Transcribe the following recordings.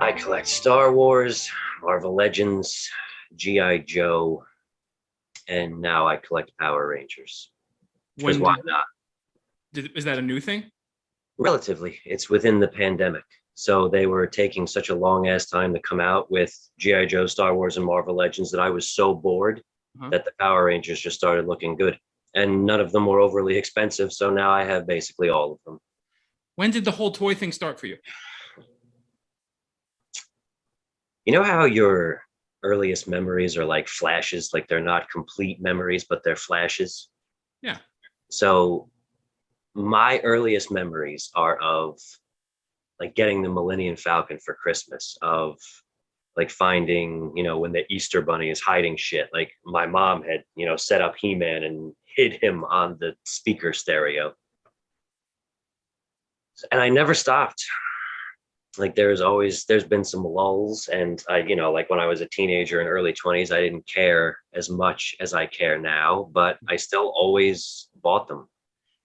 I collect Star Wars, Marvel Legends, G.I. Joe, and now I collect Power Rangers. Because When why not? is that a new thing? Relatively, it's within the pandemic. So they were taking such a long ass time to come out with G.I. Joe, Star Wars, and Marvel Legends that I was so bored Huh? that the Power Rangers just started looking good. And none of them were overly expensive. So now I have basically all of them. When did the whole toy thing start for you? You know how your earliest memories are like flashes, like they're not complete memories, but they're flashes? Yeah. So my earliest memories are of like getting the Millennium Falcon for Christmas, of like finding, when the Easter Bunny is hiding shit. Like my mom had, set up He-Man and hid him on the speaker stereo. And I never stopped. Like there's been some lulls, and I, like when I was a teenager in early 20s, I didn't care as much as I care now, but I still always bought them.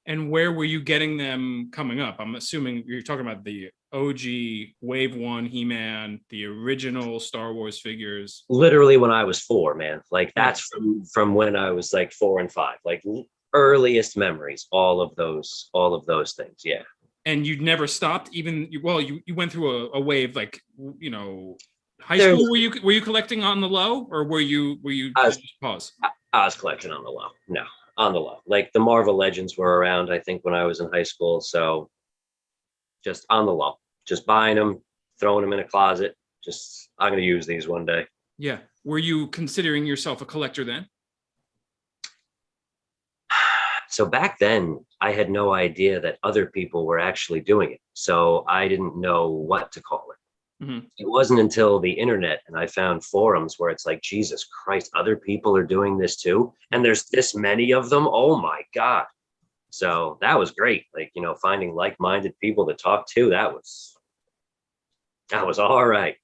And where were you getting them coming up? I'm assuming you're talking about the OG Wave 1 He-Man, the original Star Wars figures. Literally when I was 4, man. Like Yeah. that's from when I was like 4 and 5. Like earliest memories, all of those things. Yeah. And you'd never stopped, even well, you went through a wave, like, high There's school. Were you collecting on the low, or were you I just was pause? I was collecting on the low. No, on the low. Like the Marvel Legends were around, I think, when I was in high school. So just on the low, just buying them, throwing them in a closet. Just I'm gonna use these one day. Yeah. Were you considering yourself a collector then? So back then, I had no idea that other people were actually doing it. So I didn't know what to call it. Mm-hmm. It wasn't until the internet and I found forums where it's like, Jesus Christ, other people are doing this too. And there's this many of them. Oh my God. So that was great. Like, finding like-minded people to talk to, that was all right.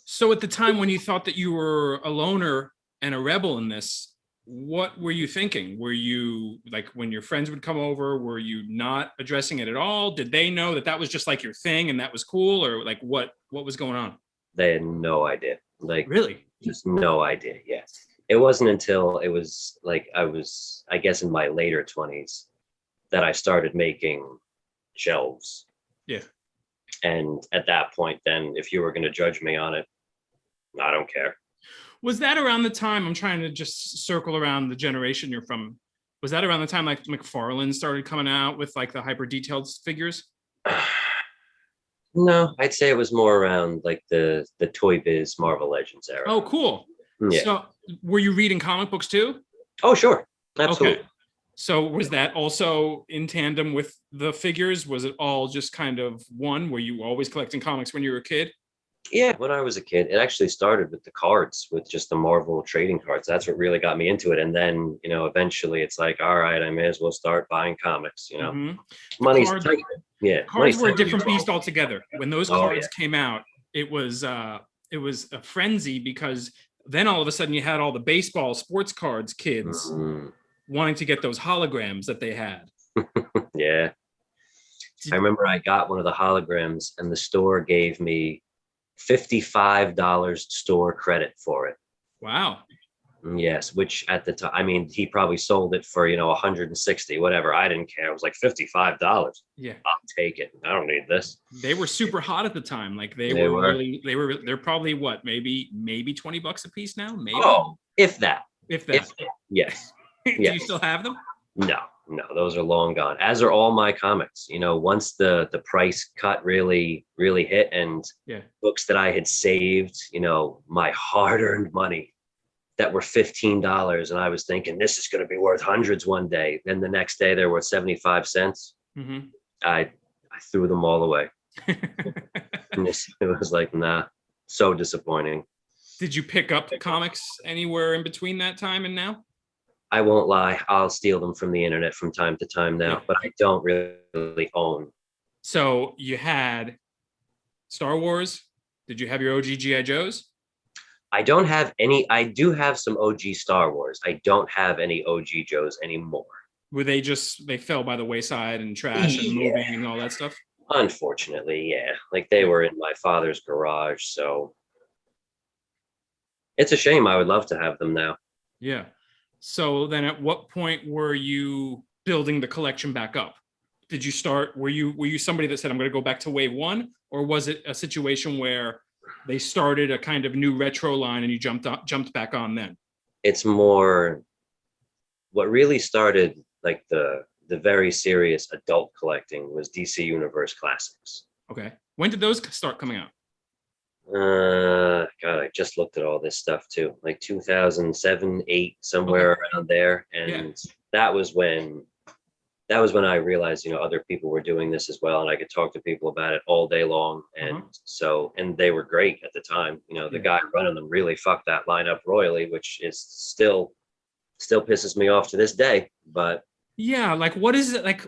So at the time when you thought that you were a loner and a rebel in this, what were you thinking? Were you like, when your friends would come over, were you not addressing it at all? Did they know that that was just like your thing and that was cool, or like what was going on? They had no idea. Like, Really? just no idea. Yeah. It wasn't until it was like I was, I guess, in my later 20s that I started making shelves. Yeah. And at that point, then if you were going to judge me on it, I don't care. Was that around the time, I'm trying to just circle around the generation you're from? Was that around the time like McFarlane started coming out with like the hyper detailed figures? No, I'd say it was more around like the Toy Biz Marvel Legends era. Oh, cool. Yeah. So were you reading comic books too? Oh, sure. Okay. Absolutely. So was that also in tandem with the figures? Was it all just kind of one? Were you always collecting comics when you were a kid? Yeah, when I was a kid, it actually started with the cards, with just the Marvel trading cards. That's what really got me into it. And then, eventually it's like, all right, I may as well start buying comics. Mm-hmm. The Money's cards, tight. Yeah, cards money's were a tight. different beast altogether. When those Oh yeah. cards came out, it was a frenzy, because then all of a sudden you had all the baseball sports cards kids Mhm. wanting to get those holograms that they had. Yeah. I remember I got one of the holograms and the store gave me $55 store credit for it. Wow. Yes, which at the time, I mean, he probably sold it for, 160, whatever. I didn't care. It was like $55. Yeah. I'll take it. I don't need this. They were super hot at the time. Like They were. they're probably what, maybe $20 a piece now, maybe, Oh, if that. if If that. that. Yes. Do you Yes. still have them? No, no, those are long gone. As are all my comics. Once the price cut really, really hit, and Yeah. books that I had saved, my hard-earned money that were $15, and I was thinking this is going to be worth hundreds one day. Then the next day they're worth 75 cents. Mm-hmm. I threw them all away. And it was like, nah, so disappointing. Did you pick up comics anywhere in between that time and now? I won't lie, I'll steal them from the internet from time to time now, Yeah. but I don't really own. So you had Star Wars. Did you have your OG GI Joes? I don't have any. I do have some OG Star Wars. I don't have any OG Joes anymore. Were they fell by the wayside and trash and Yeah. moving and all that stuff? Unfortunately, yeah. Like they were in my father's garage, so it's a shame. I would love to have them now. Yeah. So then at what point were you building the collection back up? Did you start, were you somebody that said, I'm going to go back to wave one? Or was it a situation where they started a kind of new retro line and you jumped back on then? It's more what really started like the very serious adult collecting was DC Universe Classics. Okay. When did those start coming out? God, I just looked at all this stuff too, like 2007, 8, somewhere Okay. around there. Yeah. And that was when I realized, other people were doing this as well. And I could talk to people about it all day long. And and they were great at the time. The Yeah. guy running them really fucked that lineup royally, which is still pisses me off to this day. But Yeah. Like, what is it like?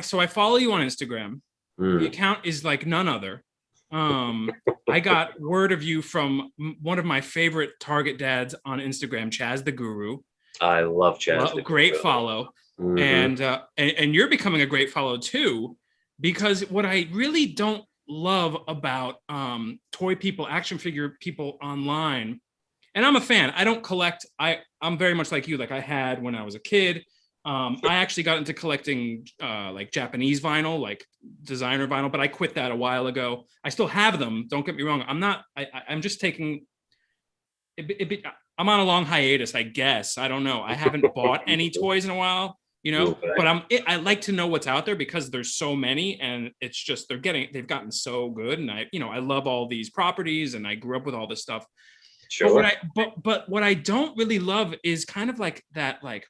So I follow you on Instagram. The mm, account is like none other. I got word of you from one of my favorite Target dads on Instagram, Chaz the Guru. I love Chaz. Great follow. Mhm. And you're becoming a great follow too, because what I really don't love about toy people, action figure people online, and I'm a fan. I don't collect. I'm very much like you. Like I had when I was a kid. I actually got into collecting like Japanese vinyl, like designer vinyl, but I quit that a while ago. I still have them. Don't get me wrong. I'm not. I'm just taking. I'm on a long hiatus, I guess. I don't know. I haven't bought any toys in a while, Okay. but I like to know what's out there because there's so many, and it's just they've gotten so good, and I love all these properties, and I grew up with all this stuff. Sure. But what I don't really love is kind of like that like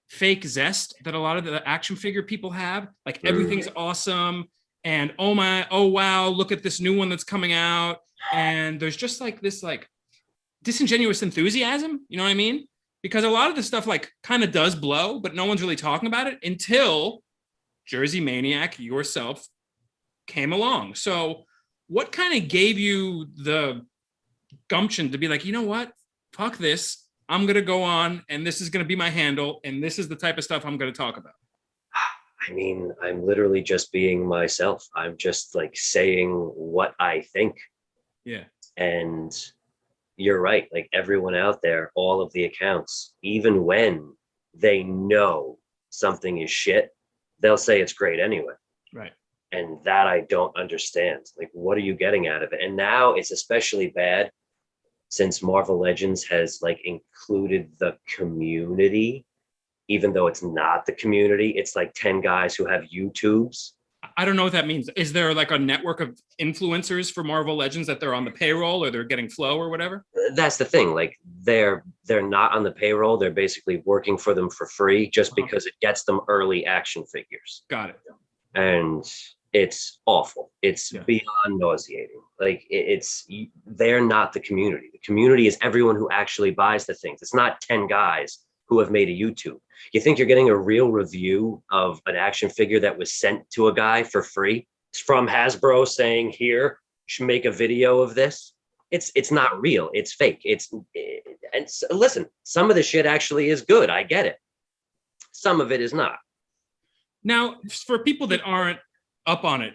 fake zest that a lot of the action figure people have. Like everything's awesome, and oh wow, look at this new one that's coming out, and there's just like this like disingenuous enthusiasm, you know what I mean? Because a lot of the stuff like kind of does blow, but no one's really talking about it until Jersey Maniac yourself came along. So what kind of gave you the gumption to be like, you know what? Fuck this. I'm going to go on and this is going to be my handle. And this is the type of stuff I'm going to talk about. I mean, I'm literally just being myself. I'm just like saying what I think. Yeah. And you're right. Like everyone out there, all of the accounts, even when they know something is shit, they'll say it's great anyway. Right. And that I don't understand. Like, what are you getting out of it? And now it's especially bad since Marvel Legends has like included the community, even though it's not the community. It's like 10 guys who have YouTubes. I don't know what that means. Is there like a network of influencers for Marvel Legends that they're on the payroll or they're getting flow or whatever? That's the thing. Like they're not on the payroll. They're basically working for them for free just because it gets them early action figures. Got it. And it's awful. It's beyond nauseating. Like they're not the community. The community is everyone who actually buys the things. It's not 10 guys who have made a YouTube. You think you're getting a real review of an action figure that was sent to a guy for free? It's from Hasbro saying, here, you should make a video of this. It's not real. It's fake. Listen, some of the shit actually is good. I get it. Some of it is not. Now, for people that aren't up on it,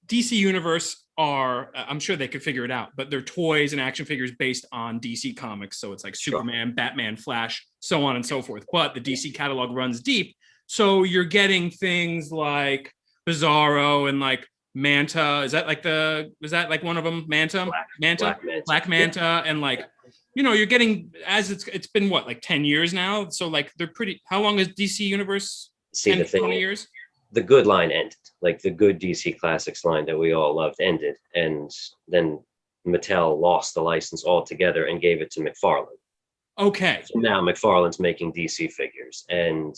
DC Universe I'm sure they could figure it out, but they're toys and action figures based on DC comics. So it's like Superman, Batman, Flash, so on and so forth. But the DC catalog runs deep. So you're getting things like Bizarro and like Manta. Is that like one of them? Black Manta. And like, you're getting, as it's been what, like 10 years now. So like they're pretty, how long is DC Universe? See, 10, the thing 20 years? The good line ended. Like the good DC Classics line that we all loved ended. And then Mattel lost the license altogether and gave it to McFarlane. Okay. So now McFarlane's making DC figures. And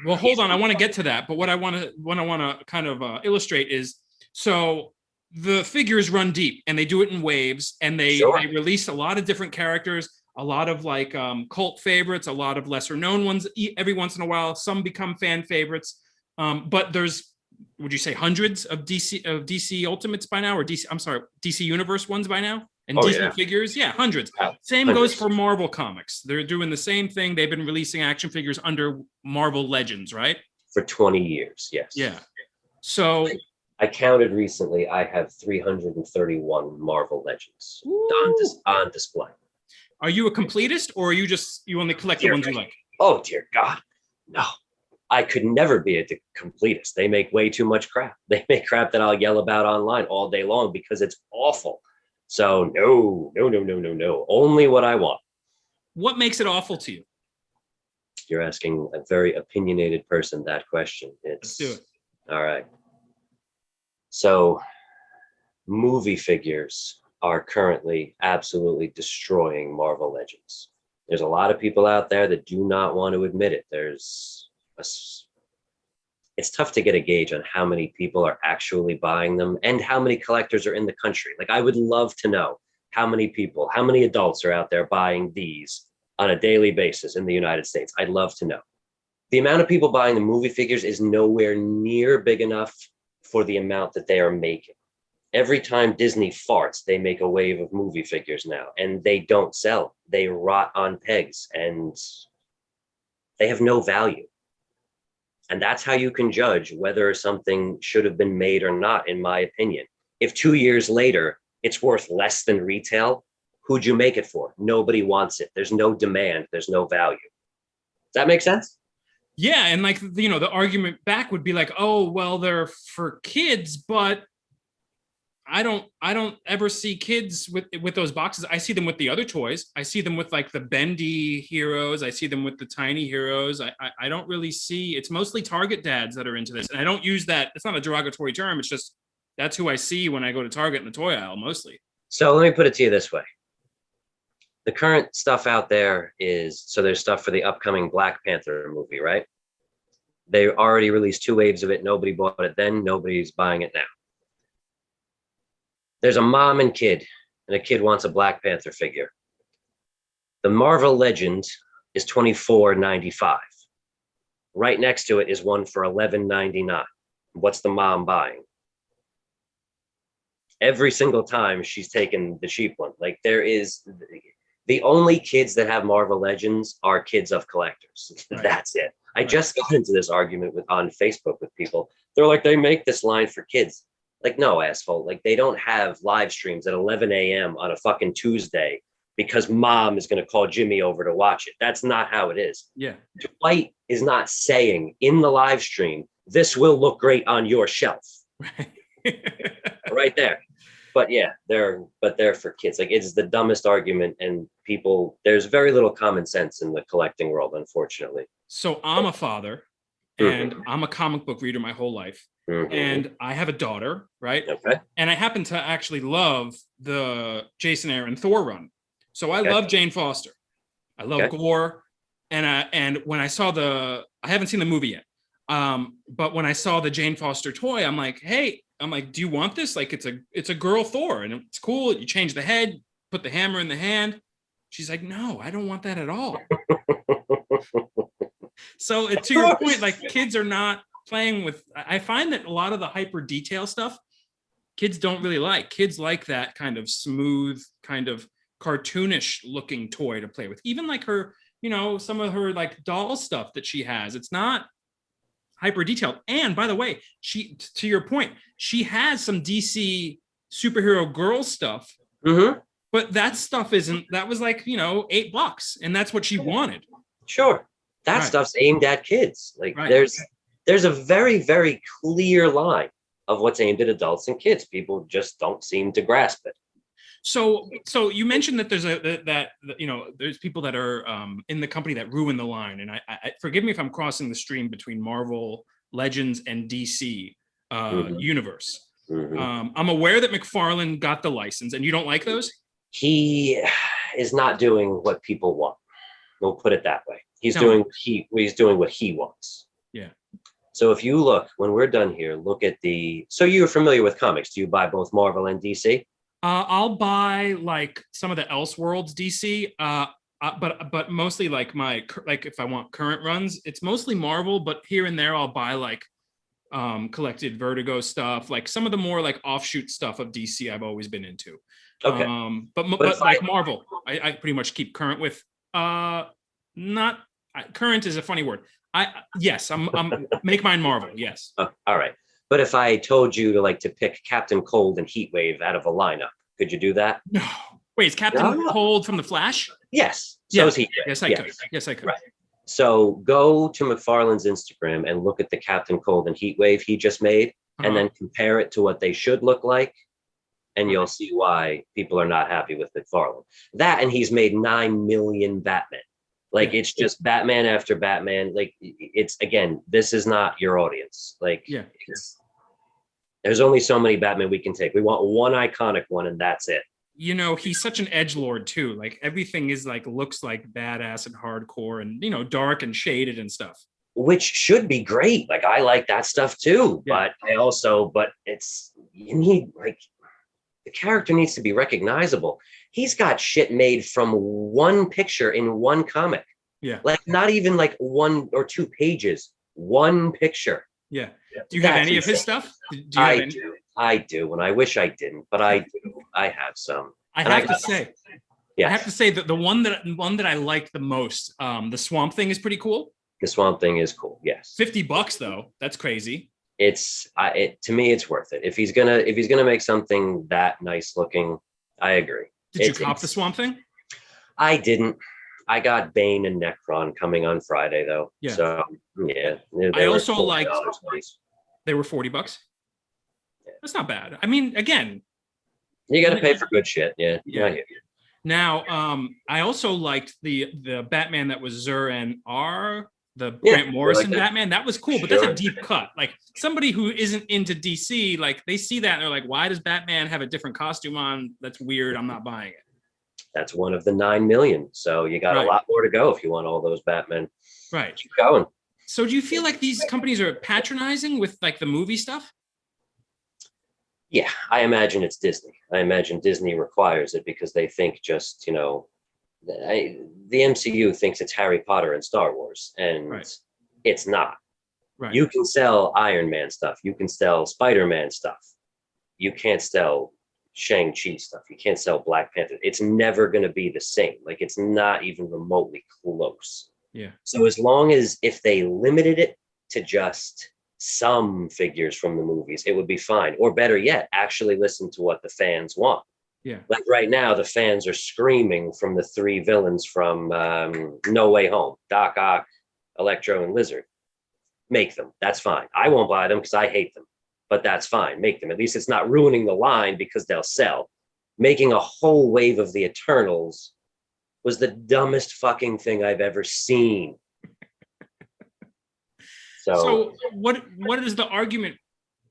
well, hold on. I want to get to that. But what I want to kind of illustrate is, so the figures run deep and they do it in waves, and they release a lot of different characters, a lot of like cult favorites, a lot of lesser known ones. Every once in a while, some become fan favorites. But there's, would you say, hundreds of DC Ultimates by now, or DC Universe ones by now, and DC figures? Yeah, hundreds. Same goes for Marvel Comics. They're doing the same thing. They've been releasing action figures under Marvel Legends, right? For 20 years, yes. Yeah. So I counted recently, I have 331 Marvel Legends on display. are you a completist, or are you only collect the Dear, ones you like? oh, dear God. No, I could never be a completist. They make way too much crap. They make crap that I'll yell about online all day long because it's awful. So no, no, no, no, no, no. Only what I want. What makes it awful to you? You're asking a very opinionated person that question. Let's do it. All right. So movie figures are currently absolutely destroying Marvel Legends. There's a lot of people out there that do not want to admit it. It's tough to get a gauge on how many people are actually buying them and how many collectors are in the country. Like, I would love to know how many adults are out there buying these on a daily basis in the United States. I'd love to know. The amount of people buying the movie figures is nowhere near big enough for the amount that they are making. Every time Disney farts, they make a wave of movie figures now, and they don't sell. They rot on pegs, and they have no value. And that's how you can judge whether something should have been made or not, in my opinion. If 2 years later, it's worth less than retail, who'd you make it for? Nobody wants it. There's no demand. There's no value. Does that make sense? Yeah, and like, the argument back would be like, oh, well, they're for kids, but I don't ever see kids with those boxes. I see them with the other toys. I see them with like the bendy heroes. I see them with the tiny heroes. I don't really see. It's mostly Target dads that are into this, and I don't use that. It's not a derogatory term. It's just that's who I see when I go to Target in the toy aisle mostly. So let me put it to you this way. The current stuff out there there's stuff for the upcoming Black Panther movie, right? They already released 2 waves of it. Nobody bought it then. Nobody's buying it now. There's a mom and kid, and a kid wants a Black Panther figure. The Marvel Legend is $24.95. Right next to it is one for $11.99. What's the mom buying? Every single time she's taken the cheap one. Like, the only kids that have Marvel Legends are kids of collectors. Right. That's it. I just got into this argument on Facebook with people. They're like, they make this line for kids. Like, no, asshole. Like, they don't have live streams at 11 a.m. on a fucking Tuesday because mom is going to call Jimmy over to watch it. That's not how it is. Yeah. Dwight is not saying in the live stream, this will look great on your shelf. Right there. But yeah, they're for kids. Like, it's the dumbest argument, and there's very little common sense in the collecting world, unfortunately. So I'm a father, and I'm a comic book reader my whole life. And I have a daughter, right? Okay. And I happen to actually love the Jason Aaron Thor run. So I love Jane Foster. I love Gore. And when I saw I haven't seen the movie yet. But when I saw the Jane Foster toy, I'm like, do you want this? Like, it's a girl Thor, and it's cool. You change the head, put the hammer in the hand. She's like, no, I don't want that at all. So to your point, like, kids are not playing with. I find that a lot of the hyper detail stuff, kids don't really like. Kids like that kind of smooth, kind of cartoonish looking toy to play with. Even like her, some of her like doll stuff that she has. It's not hyper detailed. And by the way, to your point, she has some DC superhero girl stuff. But that stuff that was like, $8, and that's what she wanted. Sure. That stuff's aimed at kids. Like, there's a very, very clear line of what's aimed at adults and kids. People just don't seem to grasp it. So you mentioned that there's people that are in the company that ruin the line, and I forgive me if I'm crossing the stream between Marvel Legends and DC universe. I'm aware that McFarlane got the license, and you don't like those? He is not doing what people want. We'll put it that way. He's doing what he wants. Yeah. So if you look, when we're done here, look at so you're familiar with comics. Do you buy both Marvel and DC? I'll buy like some of the Elseworlds DC, but mostly like if I want current runs, it's mostly Marvel, but here and there I'll buy like collected Vertigo stuff, like some of the more like offshoot stuff of DC I've always been into. Okay. But like Marvel, I pretty much keep current with. Not current is a funny word. Yes, I'm make mine Marvel. Yes. All right. But if I told you to pick Captain Cold and Heatwave out of a lineup, could you do that? No. Wait, is Captain No. Cold from the Flash? Yes. So Yeah. is Heatwave. Yes, I Yes. could. Yes, I could. Right. So go to McFarlane's Instagram and look at the Captain Cold and Heatwave he just made, and Uh-huh. then compare it to what they should look like, and you'll Right. see why people are not happy with McFarlane. That, and he's made 9 million Batman. Like, Yeah. it's just Batman after Batman. Like, it's, again, this is not your audience. Like, Yeah. there's only so many Batman we can take. We want one iconic one, and that's it. You know, he's such an edgelord too. Like everything is like looks like badass and hardcore and dark and shaded and stuff. Which should be great. Like, I like that stuff too. Yeah. But it's, you need, like, the character needs to be recognizable. He's got shit made from one picture in one comic. Yeah. Like, not even like 1 or 2 pages, one picture. Yeah. Do you have any of his stuff? Do you have any? I do, and I wish I didn't, but I do. I have some. I And have to say, yeah, I have to say that the one that I like the most, the Swamp Thing is pretty cool. the Swamp Thing is cool. Yes, $50 though. That's crazy. To me, it's worth it. If he's gonna make something that nice looking, I agree. Did you cop the Swamp Thing? I didn't. I got Bane and Necron coming on Friday though. Yeah. So yeah. I also liked. Nice. They were $40. That's not bad. I mean, again, You got to pay for good shit. Yeah. Yeah. I hear you. now I also liked the Batman that was Zur and R, the Yeah, Grant Morrison I like that. Batman. That was cool, but that's Sure. a deep cut. Like somebody who isn't into DC, like they see that and they're like, why does Batman have a different costume on? That's weird. I'm not buying it. That's one of the 9 million. So you got Right. a lot more to go if you want all those Batman. Right. Keep going. So do you feel like these companies are patronizing with like the movie stuff? Yeah, I imagine it's Disney. I imagine Disney requires it because they think just, the MCU thinks it's Harry Potter and Star Wars, and Right. it's not. Right. You can sell Iron Man stuff. You can sell Spider-Man stuff. You can't sell Shang-Chi stuff. You can't sell Black Panther. It's never going to be the same. Like, it's not even remotely close. Yeah. So as long as if they limited it to just some figures from the movies, it would be fine. Or better yet, actually listen to what the fans want. Yeah. Like right now, the fans are screaming from the 3 villains from No Way Home: Doc Ock, Electro, and Lizard. Make them. That's fine. I won't buy them because I hate them, but that's fine. Make them. At least it's not ruining the line because they'll sell. Making a whole wave of the Eternals was the dumbest fucking thing I've ever seen. So what is the argument?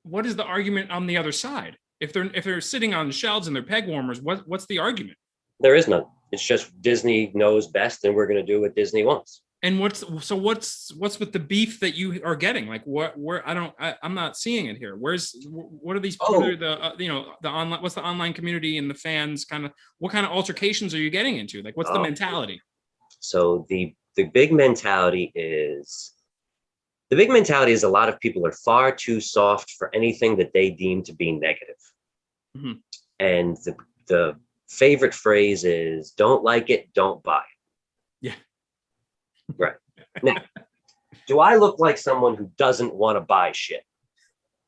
What is the argument on the other side? If they're sitting on shelves and they're peg warmers, what's the argument? There is none. It's just Disney knows best, and we're going to do what Disney wants. And what's with the beef that you are getting? Like I'm not seeing it here. What are these? What are the online? What's the online community and the fans what kind of altercations are you getting into? Like, what's the mentality? So the big mentality is a lot of people are far too soft for anything that they deem to be negative. Mm-hmm. And the favorite phrase is, don't like it, don't buy it. Yeah. Right. Now, do I look like someone who doesn't want to buy shit?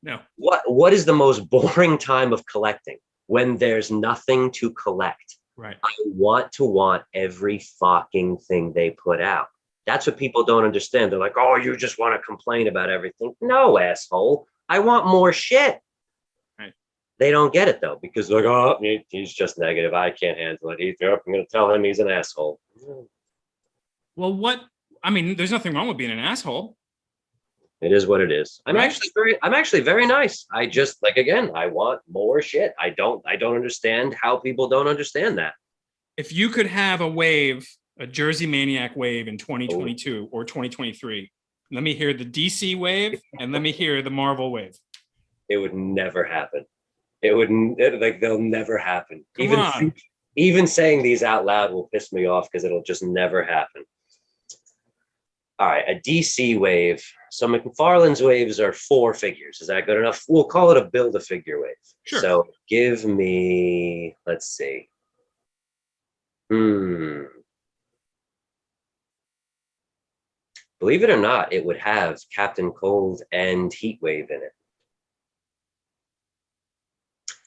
No. What is the most boring time of collecting? When there's nothing to collect. Right. I want every fucking thing they put out. That's what people don't understand. They're like, oh, you just want to complain about everything. No, asshole. I want more shit. Right. They don't get it, though, because they're like, oh, he's just negative. I can't handle it. I'm going to tell him he's an asshole. Well, there's nothing wrong with being an asshole. It is what it is. I'm Right. actually very nice. I just, again, I want more shit. I don't understand how people don't understand that. If you could have a Jersey Maniac wave in 2022 or 2023, let me hear the DC wave and let me hear the Marvel wave. It would never happen. They'll never happen. Come on. Even saying these out loud will piss me off because it'll just never happen. All right, a DC wave. So McFarlane's waves are 4 figures. Is that good enough? We'll call it a Build-A-Figure wave. Sure. So give me, let's see. Believe it or not, it would have Captain Cold and Heatwave in it.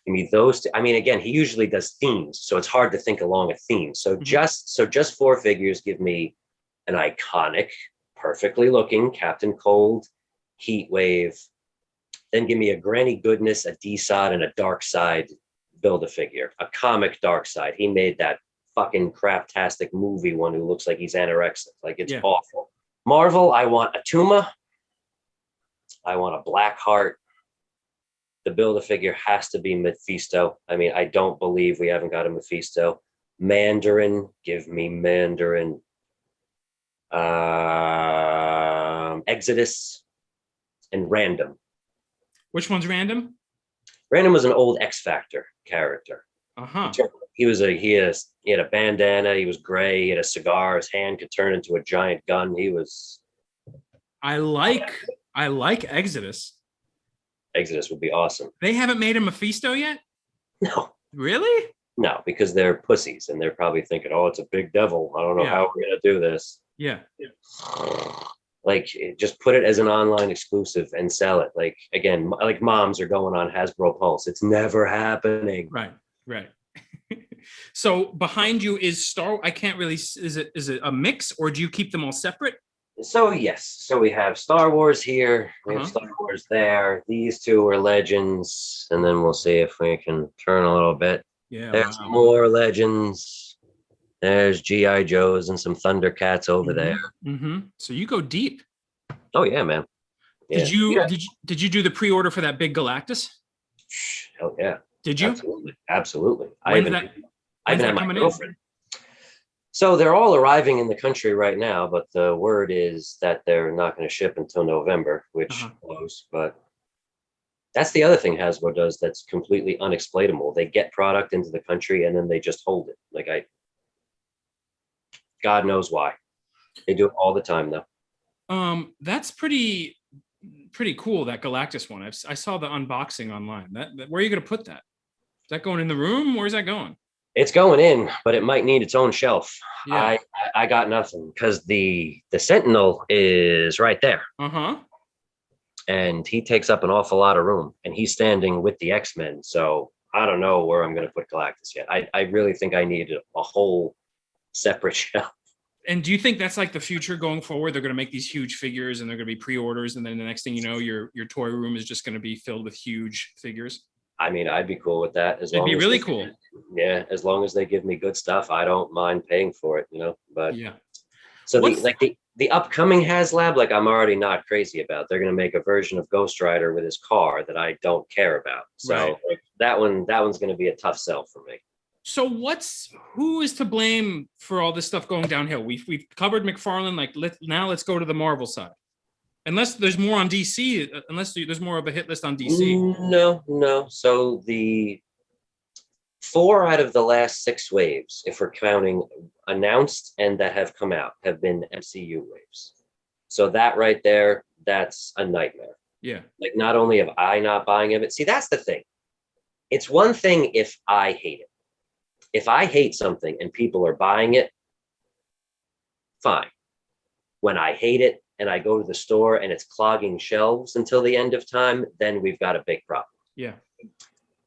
I mean, those two, I mean, again, he usually does themes, so it's hard to think along a theme. So just four figures give me an iconic, perfectly looking Captain Cold, Heatwave, then give me a Granny Goodness, a D-Sod, and a Dark Side Build-A-Figure, a comic Dark Side. He made that fucking craptastic movie one who looks like he's anorexic. Like, it's awful. Marvel, I want a Tuma. I want a Blackheart. The Build-A-Figure has to be Mephisto. I mean, I don't believe we haven't got a Mephisto. Mandarin, give me Mandarin. Exodus and Random. Which one's Random? Random was an old X Factor character. Uh-huh. He had a bandana. He was gray. He had a cigar. His hand could turn into a giant gun. He was. I like Exodus. Exodus would be awesome. They haven't made a Mephisto yet? No. Really? No, because they're pussies and they're probably thinking, oh, it's a big devil. I don't know how we're going to do this. Yeah. Like, just put it as an online exclusive and sell it. Like, again, like moms are going on Hasbro Pulse. It's never happening. Right. So behind you is Star. I can't really. Is it a mix, or do you keep them all separate? So yes. So we have Star Wars here. We have Star Wars there. These two are Legends, and then we'll see if we can turn a little bit. Yeah. There's more Legends. There's GI Joes and some Thundercats over there. So you go deep. Oh yeah, man. Yeah. Did you do the pre-order for that big Galactus? Hell yeah. Did you? Absolutely. I When's even that had my coming girlfriend. So they're all arriving in the country right now, but the word is that they're not going to ship until November, which blows. But that's the other thing Hasbro does that's completely unexplainable. They get product into the country and then they just hold it. Like, God knows why. They do it all the time, though. That's pretty cool, that Galactus one. I saw the unboxing online. That where are you going to put that? Is that going in the room? Where's that going? It's going in, but it might need its own shelf. Yeah. I got nothing because the Sentinel is right there. And he takes up an awful lot of room, and he's standing with the X-Men. So I don't know where I'm going to put Galactus yet. I really think I need a whole separate shelf. And do you think that's like the future going forward? They're going to make these huge figures and they're going to be pre-orders, and then the next thing you know, your toy room is just going to be filled with huge figures? I mean, I'd be cool with that. It'd be really cool. Yeah, as long as they give me good stuff, I don't mind paying for it, But yeah. So the upcoming HasLab, like, I'm already not crazy about. They're going to make a version of Ghost Rider with his car that I don't care about. So like, that one's going to be a tough sell for me. So who is to blame for all this stuff going downhill? We've covered McFarlane. Like, let's go to the Marvel side. Unless there's more on DC, unless there's more of a hit list on DC. No. So the 4 out of the last 6 waves, if we're counting announced and that have come out, have been MCU waves. So that right there, that's a nightmare. Yeah. Like, not only am I not buying of it. See, that's the thing. It's one thing if I hate it. If I hate something and people are buying it, fine. When I hate it and I go to the store and it's clogging shelves until the end of time, then we've got a big problem. Yeah.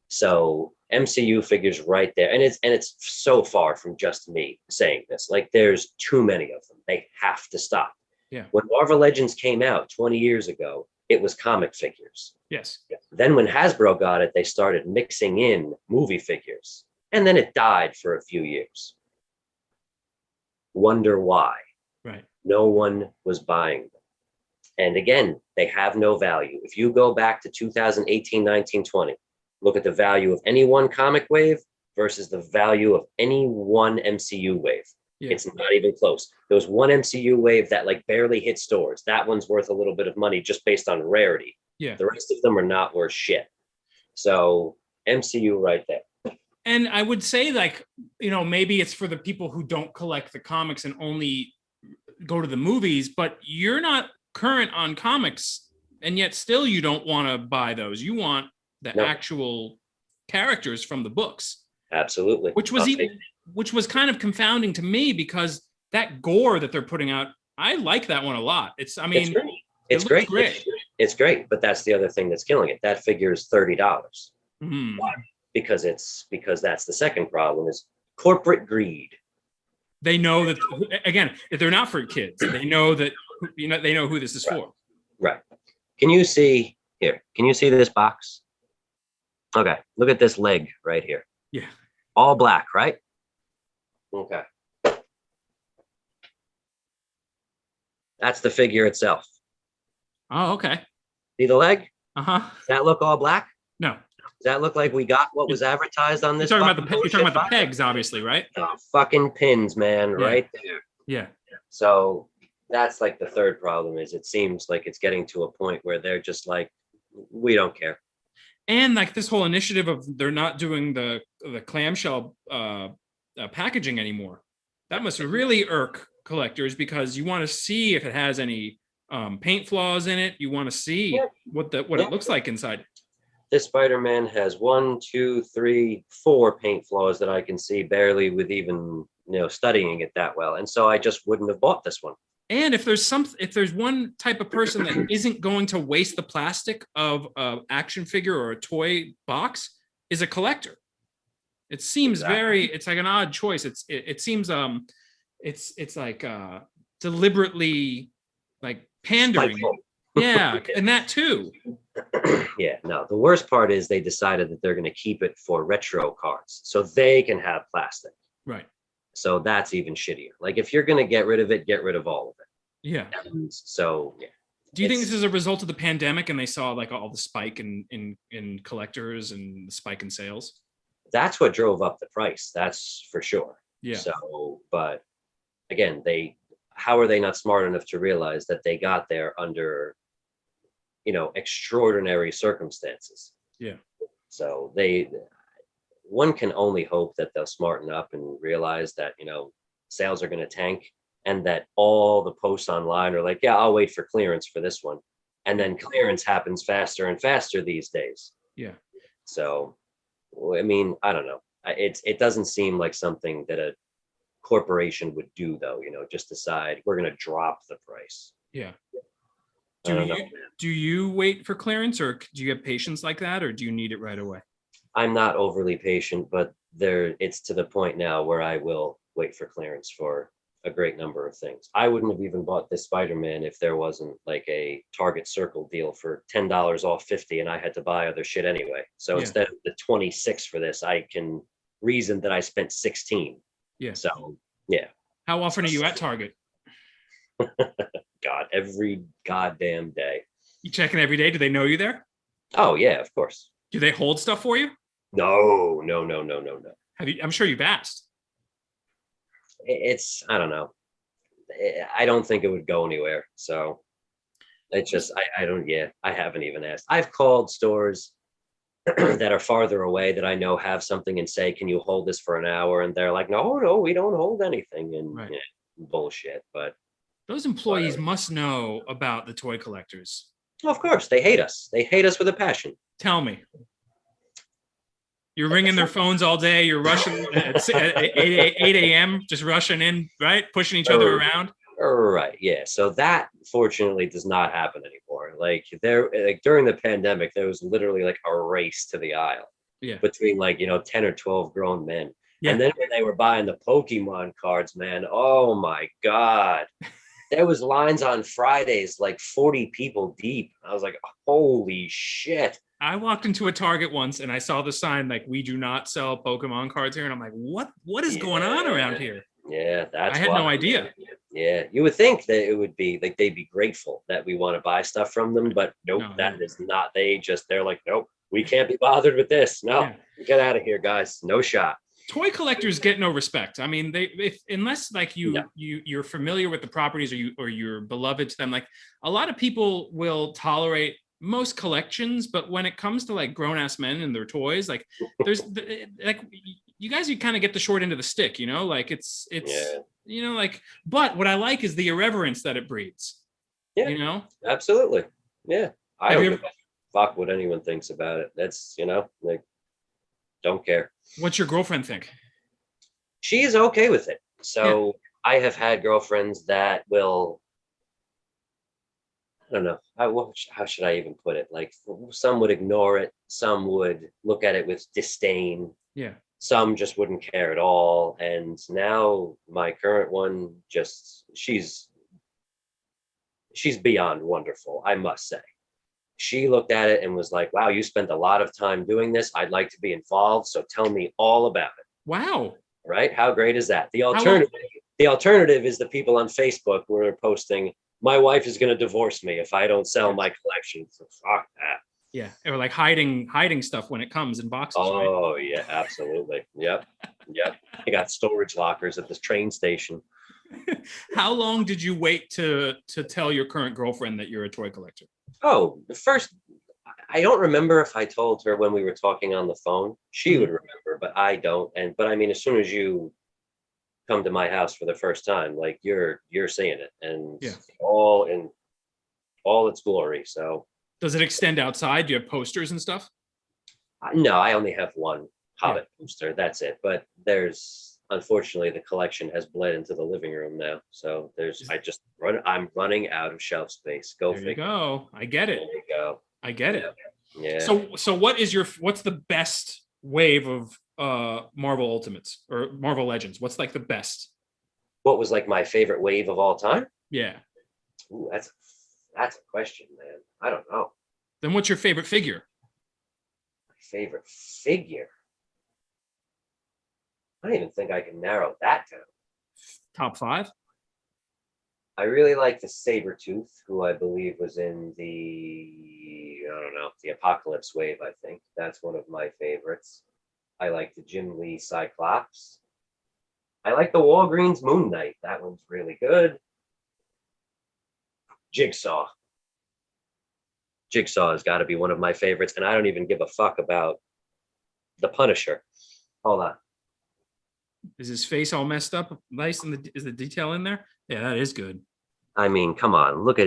So MCU figures right there. And it's so far from just me saying this. Like, there's too many of them. They have to stop. Yeah. When Marvel Legends came out 20 years ago, it was comic figures. Yes. Then when Hasbro got it, they started mixing in movie figures. And then it died for a few years. Wonder why. Right. No one was buying them. And again, they have no value. If you go back to 2018, 19, 20, look at the value of any one comic wave versus the value of any one MCU wave. Yeah. It's not even close. There was one MCU wave that like barely hit stores. That one's worth a little bit of money just based on rarity. Yeah. The rest of them are not worth shit. So MCU right there. And I would say, like, maybe it's for the people who don't collect the comics and only go to the movies, but you're not current on comics, and yet still you don't want to buy those. You want the actual characters from the books. Absolutely. Which was kind of confounding to me, because that gore that they're putting out I like that one a lot. It's, I It's mean, great. it It's looks great. great. It's great, but that's the other thing that's killing it. That figure is $30. Mhm. Because that's the second problem is corporate greed. They know that, again, if they're not for kids, they know that, they know who this is Right. for. Right. Can you see here? Can you see this box? Okay. Look at this leg right here. Yeah. All black, right? Okay. That's the figure itself. Oh, okay. See the leg? Uh-huh. Does that look all black? No, Does that look like we got what was advertised on you're this? talking about fucking you're talking bullshit about the box? pegs, obviously, right? Fucking pins, man, Yeah. right there. Yeah. So that's like the third problem is it seems like it's getting to a point where they're just like, we don't care. And like this whole initiative of they're not doing the clamshell packaging anymore. That must really irk collectors because you want to see if it has any paint flaws in it. You want to see Yep. what it Yep. looks like inside. This Spider-Man has 1, 2, 3, 4 paint flaws that I can see barely with even studying it that well. And so I just wouldn't have bought this one. And if there's one type of person that isn't going to waste the plastic of an action figure or a toy box, is a collector. It seems Exactly. it's like an odd choice. It seems it's like deliberately like pandering. Spiteful. Yeah, and that too. Yeah, no, the worst part is they decided that they're going to keep it for retro cards so they can have plastic. Right. So that's even shittier. Like if you're going to get rid of it, get rid of all of it. Yeah. And so, yeah. Do you think this is a result of the pandemic and they saw like all the spike in collectors and the spike in sales? That's what drove up the price. That's for sure. Yeah. So, but again, how are they not smart enough to realize that they got there under, extraordinary circumstances? Yeah. So one can only hope that they'll smarten up and realize that, sales are going to tank and that all the posts online are like, yeah, I'll wait for clearance for this one. And then clearance happens faster and faster these days. Yeah. So, I mean, I don't know. It doesn't seem like something that a corporation would do though, just decide we're going to drop the price. Yeah. I don't know. Do you wait for clearance or do you have patience like that or do you need it right away? I'm not overly patient, but it's to the point now where I will wait for clearance for a great number of things. I wouldn't have even bought this Spider-Man if there wasn't like a Target Circle deal for $10 off 50 and I had to buy other shit anyway. So Yeah. instead of the 26 for this, I can reason that I spent 16. Yeah. So yeah. How often are you at Target? God, every goddamn day. You checking every day? Do they know you there? Oh yeah, of course. Do they hold stuff for you? No. I'm sure you've asked. I don't know. I don't think it would go anywhere. So it's just, I haven't even asked. I've called stores that are farther away that I know have something and say, can you hold this for an hour? And they're like, no, we don't hold anything. And Right. Bullshit. But Those employees must know about the toy collectors. of course, they hate us. They hate us with a passion. Tell me. You're ringing their phones all day. You're rushing at 8 a.m., just rushing in, right? Pushing each other around. Right. Yeah. So that fortunately does not happen anymore. Like during the pandemic, there was literally like a race to the aisle between 10 or 12 grown men. Yeah. And then when they were buying the Pokemon cards, man, oh my God. There was lines on Fridays, like 40 people deep. I was like, holy shit. I walked into a Target once and I saw the sign like, we do not sell Pokemon cards here. And I'm like, what is going on around here? Yeah, I had no idea. Yeah, you would think that it would be like they'd be grateful that we want to buy stuff from them, but nope, that is not. They're like, nope, we can't be bothered with this. No, get out of here, guys. No shot. Toy collectors get no respect. I mean, unless like you're familiar with the properties or you're beloved to them. Like a lot of people will tolerate most collections, but when it comes to like grown ass men and their toys, like there's like you guys, you kind of get the short end of the stick, like it's like. But what I like is the irreverence that it breeds. Yeah, absolutely. Yeah, I don't give a fuck what anyone thinks about it. That's like. Don't care. What's your girlfriend think? She is okay with it. So I have had girlfriends that will I don't know. How should I even put it? Like some would ignore it, some would look at it with disdain, Yeah. some just wouldn't care at all. And now my current one, just she's beyond wonderful, I must say. She looked at it and was like, "Wow, you spent a lot of time doing this. I'd like to be involved. So tell me all about it." Wow. Right? How great is that? How long? The alternative is the people on Facebook who are posting, "My wife is going to divorce me if I don't sell Yes. my collection." So fuck that. Yeah. Or like hiding stuff when it comes in boxes, right? Oh yeah, absolutely. Yep. Yep. I got storage lockers at this train station. How long did you wait to tell your current girlfriend that you're a toy collector? Oh, the first, I don't remember if I told her when we were talking on the phone. She would Mhm. remember, but I don't. But I mean, as soon as you come to my house for the first time, like you're seeing it and Yeah. all in all its glory. So Does it extend outside? Do you have posters and stuff? no, I only have one Yeah. Hobbit poster. That's it. But there's unfortunately the collection has bled into the living room now. So I'm running out of shelf space. Go There you figure. go. I get There it. you go. I get it. Yeah. So what's the best wave of Marvel Ultimates or Marvel Legends? What's like the best? What was like my favorite wave of all time? Yeah. Ooh, that's a question, man. I don't know. Then what's your favorite figure? My favorite figure. I don't even think I can narrow that down. Top five? I really like the Sabretooth, who I believe was in I don't know, the Apocalypse wave, I think. That's one of my favorites. I like the Jim Lee Cyclops. I like the Walgreens Moon Knight. That one's really good. Jigsaw. Jigsaw has got to be one of my favorites, and I don't even give a fuck about the Punisher. Hold on. Is his face all messed up? Nice, and is the detail in there? Yeah, that is good. I mean, come on, look at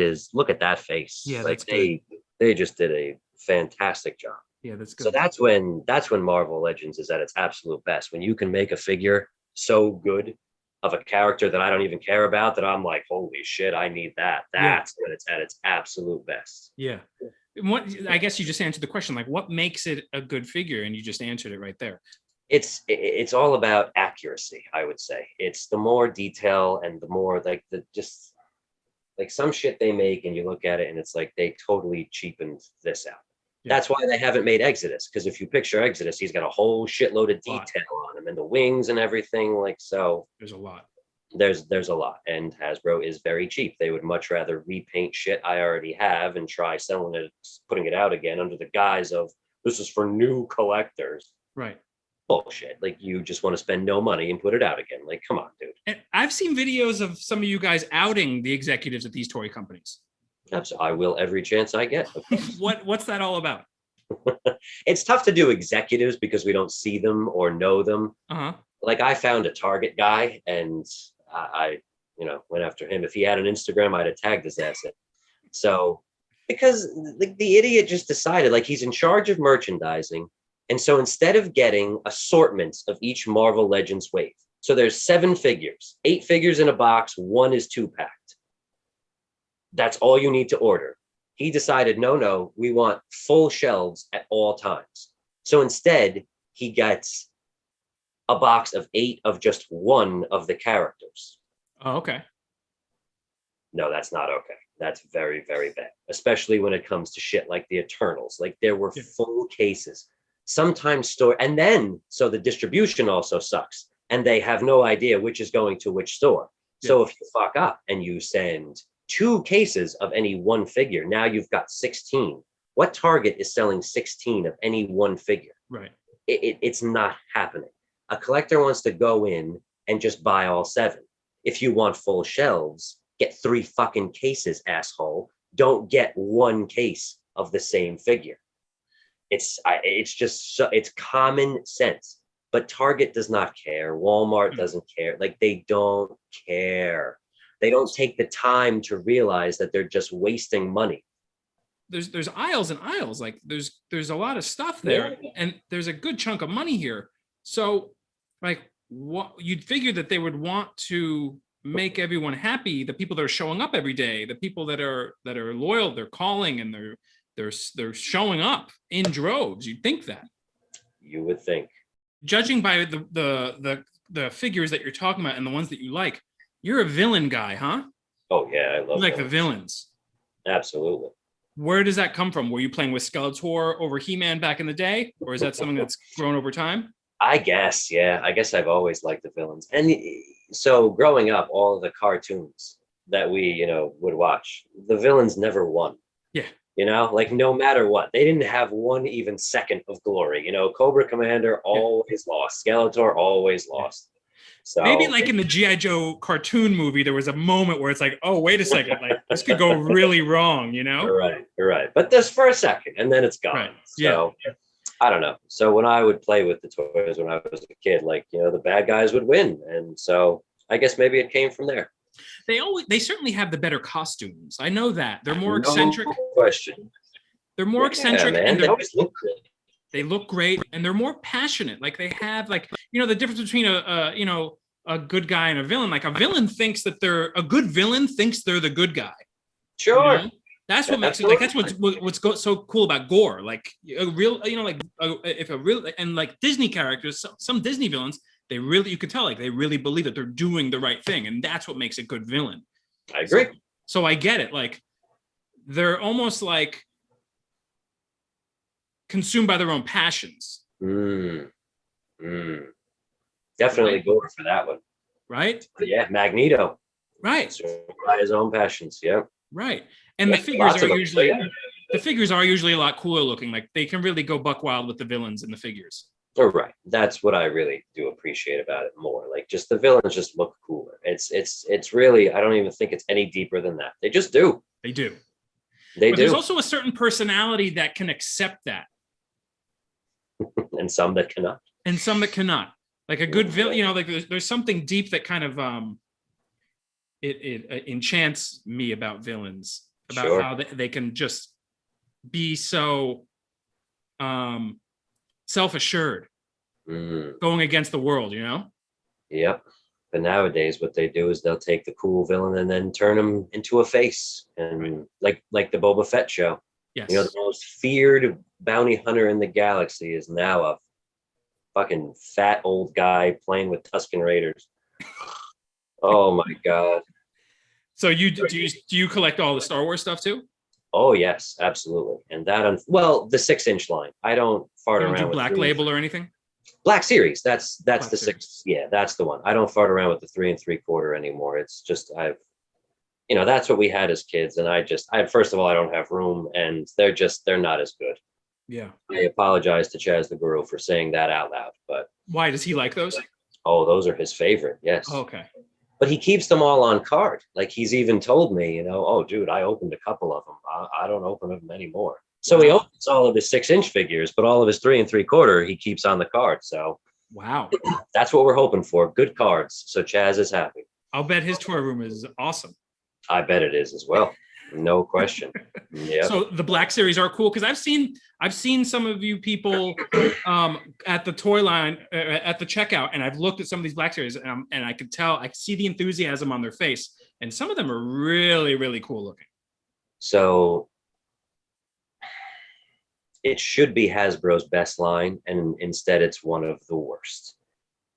that face. Yeah, Like that's good. they just did a fantastic job. Yeah, that's So good. that's when Marvel Legends is at its absolute best. When you can make a figure so good of a character that I don't even care about, that I'm like, holy shit, I need that. Yeah. That's when it's at its absolute best. Yeah. What I guess you just answered the question, like what makes it a good figure, and you just answered it right there. It's all about accuracy, I would say. It's the more detail and the more like the just like some shit they make and you look at it and it's like they totally cheapened this out. Yeah. That's why they haven't made Exodus, because if you picture Exodus, he's got a whole shitload of Lot. detail on him and the wings and everything. Like, so There's a lot. there's a lot, and Hasbro is very cheap. They would much rather repaint shit I already have and try selling it, putting it out again under the guise of this is for new collectors. Right. Bullshit. Like, you just want to spend no money and put it out again. Like, come on, dude. And I've seen videos of some of you guys outing the executives at these toy companies. Absolutely. I will every chance I get. What's that all about? It's tough to do executives because we don't see them or know them. Uh-huh. Like, I found a Target guy and I went after him. If he had an Instagram, I'd have tagged his ass in. So, because the idiot just decided, like, he's in charge of merchandising. And so instead of getting assortments of each Marvel Legends wave, so there's 7 figures, 8 figures in a box, 1 is 2-packed. That's all you need to order. He decided, no, we want full shelves at all times. So instead, he gets a box of 8 of just 1 of the characters. Oh, okay. No, that's not okay. That's very, very bad, especially when it comes to shit like the Eternals. Like, there were full cases. Sometimes and then, so the distribution also sucks, and they have no idea which is going to which store. So if you fuck up and you send 2 cases of any one figure, now you've got 16. What Target is selling 16 of any one figure? Right. It's not happening. A collector wants to go in and just buy all 7. If you want full shelves, get 3 fucking cases, asshole. Don't get 1 case of the same figure. It's just it's common sense. But Target does not care. Walmart doesn't care. Like, they don't care. They don't take the time to realize that they're just wasting money. There's aisles and aisles. Like there's a lot of stuff there, and there's a good chunk of money here. So, like, what you'd figure that they would want to make everyone happy, the people that are showing up every day, the people that are loyal, they're calling and they're showing up in droves. You'd think that. You would think. Judging by the figures that you're talking about and the ones that you like, you're a villain guy, huh? Oh yeah, I You love like villains. the villains. Absolutely. Where does that come from? Were you playing with Skeletor over He-Man back in the day, or is that something that's grown over time? I guess, yeah. I guess I've always liked the villains. And so growing up, all of the cartoons that we, would watch, the villains never won. Yeah. Like no matter what, they didn't have one even second of glory. Cobra Commander always lost. Skeletor always lost. So maybe like in the G.I. Joe cartoon movie, there was a moment where it's like, oh, wait a second, like this could go really wrong, Right. But just for a second, and then it's gone. Right. So I don't know. So when I would play with the toys when I was a kid, like, the bad guys would win. And so I guess maybe it came from there. They certainly have the better costumes. I know that. They're more eccentric. No question. They're more eccentric, man. and They always look good. They look great, and they're more passionate. Like they have, the difference between a good guy and a villain. Like a villain thinks that a good villain thinks they're the good guy. Sure. That's what makes it like. That's what's so cool about gore. Like a real, if a real and like Disney characters, some Disney villains, you could tell like they really believe that they're doing the right thing, and that's what makes a good villain. I agree. So I get it. Like they're almost like consumed by their own passions. Definitely Right. go for that one. Right? But yeah, Magneto. Right. By his own passions. Yeah. Right. And Yeah, the figures lots are of them, usually yeah. the figures are usually a lot cooler looking. Like they can really go buck wild with the villains in the figures. Oh, right. That's what I really do appreciate about it more. Like just the villains just look cooler. It's really, I don't even think it's any deeper than that. They just do. They do. They But do. there's also a certain personality that can accept that. And some that cannot. And some that cannot. Like a good villain, like there's something deep that kind of it enchants me about villains, about Sure. how they can just be so self-assured, going against the world, Yep. But nowadays, what they do is they'll take the cool villain and then turn him into a face, and like the Boba Fett show. Yes. The most feared bounty hunter in the galaxy is now a fucking fat old guy playing with Tusken Raiders. Oh my god. So do you collect all the Star Wars stuff too? Oh yes, absolutely. And that the 6-inch line. I don't fart You don't around do with Black Label or anything? Black Series. That's Black the Series. 6. Yeah, that's the one. I don't fart around with the 3 3/4 anymore. It's just that's what we had as kids, and I first of all I don't have room, and they're not as good. Yeah. I apologize to Chaz the Guru for saying that out loud, but Why does he like those? oh, those are his favorite. Yes. Oh, okay. But he keeps them all on card. Like he's even told me, oh, dude, I opened a couple of them. I don't open them anymore. So he opens all of his 6-inch figures, but all of his 3 3/4 he keeps on the card. So Wow. that's what we're hoping for. Good cards. So Chaz is happy. I'll bet his toy room is awesome. I bet it is as well. No question. Yeah. So the Black Series are cool because I've seen some of you people at the toy line at the checkout, and I've looked at some of these Black Series, and I could tell, I see the enthusiasm on their face, and some of them are really, really cool looking. So it should be Hasbro's best line, and instead it's one of the worst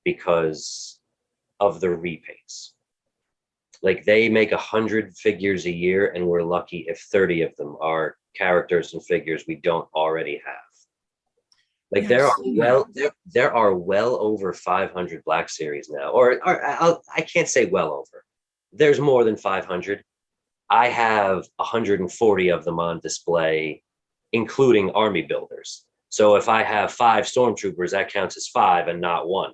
because of the repaints. Like they make 100 figures a year, and we're lucky if 30 of them are characters and figures we don't already have. Like there are well over 500 Black Series now, or I can't say well over. There's more than 500. I have 140 of them on display, including army builders. So if I have 5 stormtroopers, that counts as 5 and not 1.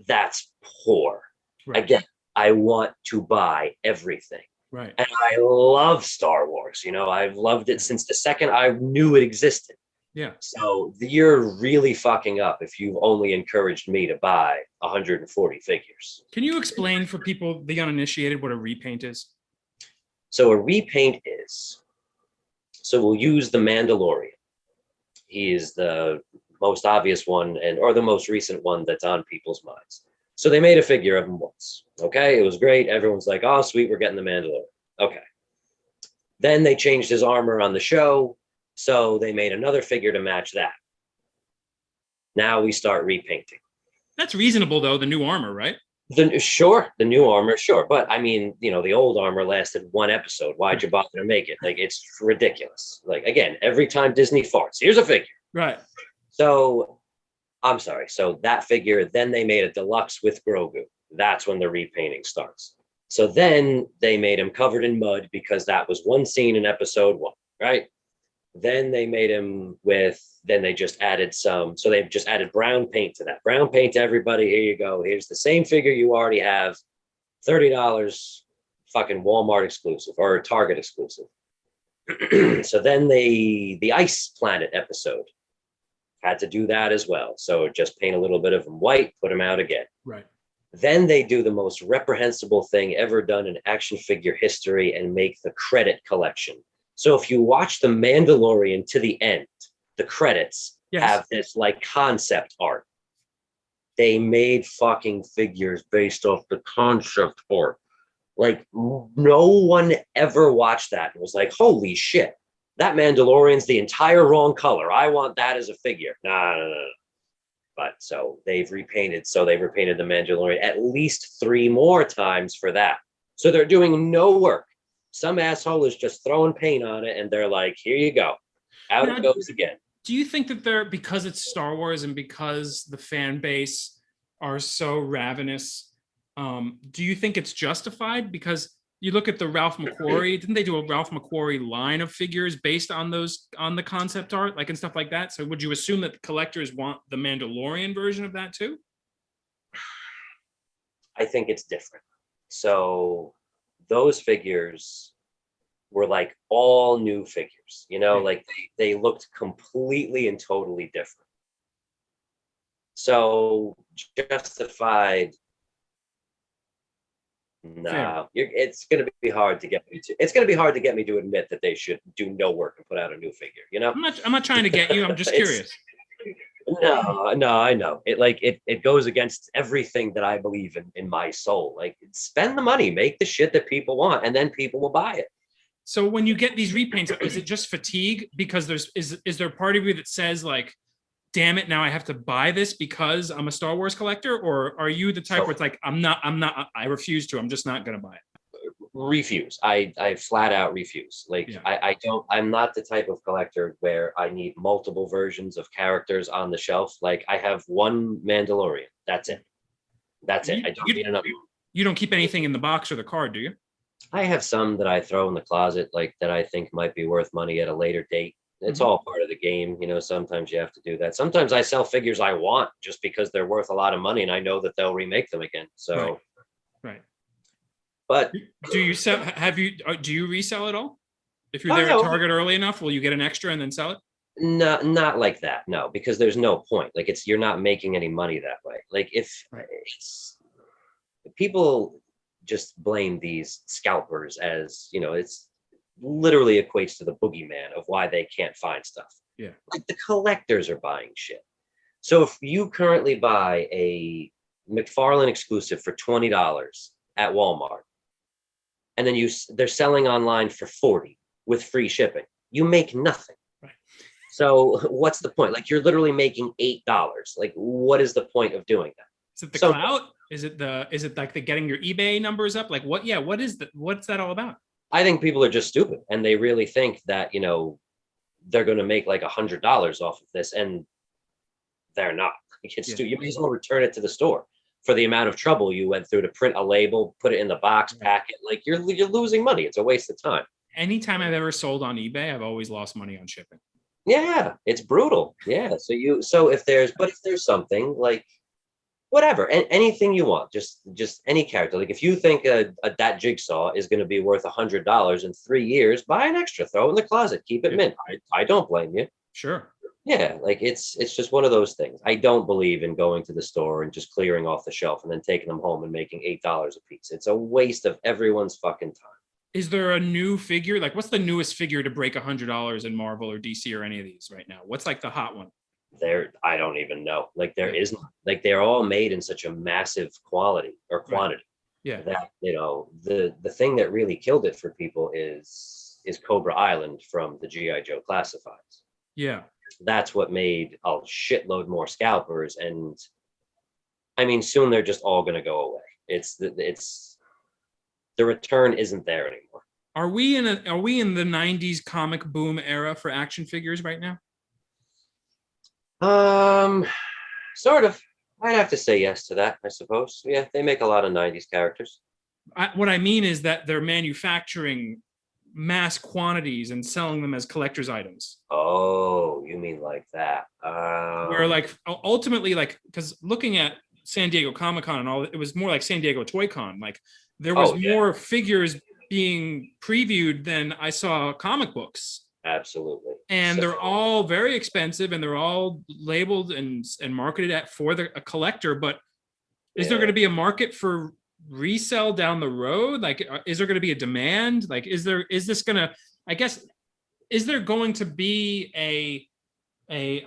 That's poor. Right. Again, I want to buy everything. Right. And I love Star Wars. I've loved it since the second I knew it existed. Yeah. So you're really fucking up if you've only encouraged me to buy 140 figures. Can you explain for people, the uninitiated, what a repaint is? So a repaint is, so we'll use the Mandalorian. He is the most obvious one or the most recent one that's on people's minds. So they made a figure of him once. Okay, it was great. Everyone's like, "Oh, sweet, we're getting the Mandalorian." Okay. Then they changed his armor on the show, so they made another figure to match that. Now we start repainting. That's reasonable though, the new armor, right? The new armor, sure, but I mean, the old armor lasted one episode. Why'd you bother to make it? Like, it's ridiculous. Like, again, every time Disney farts, here's a figure. Right. So I'm sorry. So that figure, then they made a deluxe with Grogu. That's when the repainting starts. So then they made him covered in mud because that was one scene in episode 1, right? Then they made him then they just added so they've just added brown paint to that. Brown paint to everybody. Here you go. Here's the same figure you already have. $30, fucking Walmart exclusive or Target exclusive. So then the Ice Planet episode had to do that as well. So just paint a little bit of them white, put them out again. Right. Then they do the most reprehensible thing ever done in action figure history and make the credit collection. So if you watch The Mandalorian to the end, the credits have this like concept art. They made fucking figures based off the concept art. Like, no one ever watched that and was like, holy shit, that Mandalorian's the entire wrong color. I want that as a figure. No. But so they've repainted the Mandalorian at least 3 more times for that. So they're doing no work. Some asshole is just throwing paint on it and they're like, here you go. Out it goes again. Do you think that because it's Star Wars and because the fan base are so ravenous, do you think it's justified? Because you look at the Ralph McQuarrie, didn't they do a Ralph McQuarrie line of figures based on the concept art, like and stuff like that? So would you assume that the collectors want the Mandalorian version of that too? I think it's different. So those figures were like all new figures, like they looked completely and totally different. So justified. No, it's going to be hard to get me to. It's going to be hard to get me to admit that they should do no work and put out a new figure. I'm not trying to get you. I'm just curious. No, I know it goes against everything that I believe in my soul. Like, spend the money, make the shit that people want, and then people will buy it. So when you get these repaints, is it just fatigue? Because is there a part of you that says like, damn it, now I have to buy this because I'm a Star Wars collector? Or are you the type where it's like, I refuse to, I'm just not going to buy it? Refuse. I flat out refuse. Like, yeah. I'm not the type of collector where I need multiple versions of characters on the shelf. Like, I have one Mandalorian. That's it. I don't need another one. You don't keep anything in the box or the card, do you? I have some that I throw in the closet, like that I think might be worth money at a later date. It's all part of the game. Sometimes you have to do that. Sometimes I sell figures I want just because they're worth a lot of money and I know that they'll remake them again. So, right. But do you resell it all? If you're there at Target early enough, will you get an extra and then sell it? No, not like that. No, because there's no point. Like, you're not making any money that way. Like, if people just blame these scalpers as, it's literally equates to the boogeyman of why they can't find stuff. Yeah. Like, the collectors are buying shit. So if you currently buy a McFarlane exclusive for $20 at Walmart, and then they're selling online for $40 with free shipping, you make nothing. Right. So what's the point? Like, you're literally making $8. Like, what is the point of doing that? Is it the clout? Is it like the getting your eBay numbers up? Like, what's that all about? I think people are just stupid and they really think that, they're going to make like $100 off of this, and they're not. You may as well return it to the store for the amount of trouble you went through to print a label, put it in the box, pack it. Like, you're losing money. It's a waste of time. Anytime I've ever sold on eBay, I've always lost money on shipping. Yeah, it's brutal. Yeah. So if there's something like, whatever, anything you want, just any character. Like, if you think that Jigsaw is going to be worth $100 in 3 years, buy an extra, throw it in the closet, keep it mint. I don't blame you. Sure. Yeah, like, it's just one of those things. I don't believe in going to the store and just clearing off the shelf and then taking them home and making $8 a piece. It's a waste of everyone's fucking time. Is there a new figure? Like, what's the newest figure to break $100 in Marvel or DC or any of these right now? What's like the hot one? I don't even know. Like there Yeah. isn't, like they're all made in such a massive quality or Right. quantity Yeah. that, the thing that really killed it for people is Cobra Island from the GI Joe classifieds. Yeah. That's what made a shitload more scalpers, and I mean soon they're just all going to go away. It's the return isn't there anymore. Are we in the 90s comic boom era for action figures right now? Um, Sort of. I'd have to say yes to that, I suppose. Yeah, they make a lot of 90s characters. What I mean is that they're manufacturing mass quantities and selling them as collector's items. Oh, you mean like that? Where like ultimately, like, because looking at San Diego Comic-Con and all, it was more like San Diego Toy Con. Like there was Oh yeah, more figures being previewed than I saw comic books. absolutely. And So they're all very expensive and they're all labeled and marketed at for a collector. But is there yeah. going to be a market for resell down the road? Like, is there going to be a demand? Like, is this going to, I guess, is there going to be a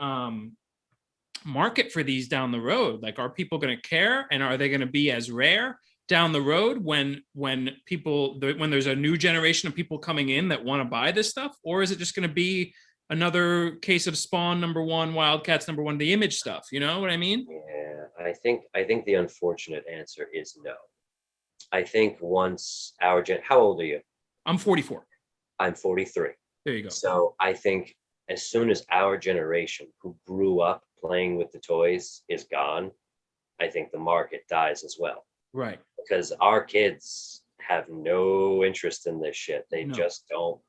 market for these down the road? Like, are people going to care, and are they going to be as rare down the road when people, when there's a new generation of people coming in that want to buy this stuff? Or is it just going to be another case of Spawn #1, Wildcats #1, the Image stuff? You know what I mean? Yeah, I think the unfortunate answer is no. I think once how old are you? I'm 44. I'm 43. There you go. So I think as soon as our generation who grew up playing with the toys is gone, I think the market dies as well. Right. Because our kids have no interest in this shit. They No. just don't,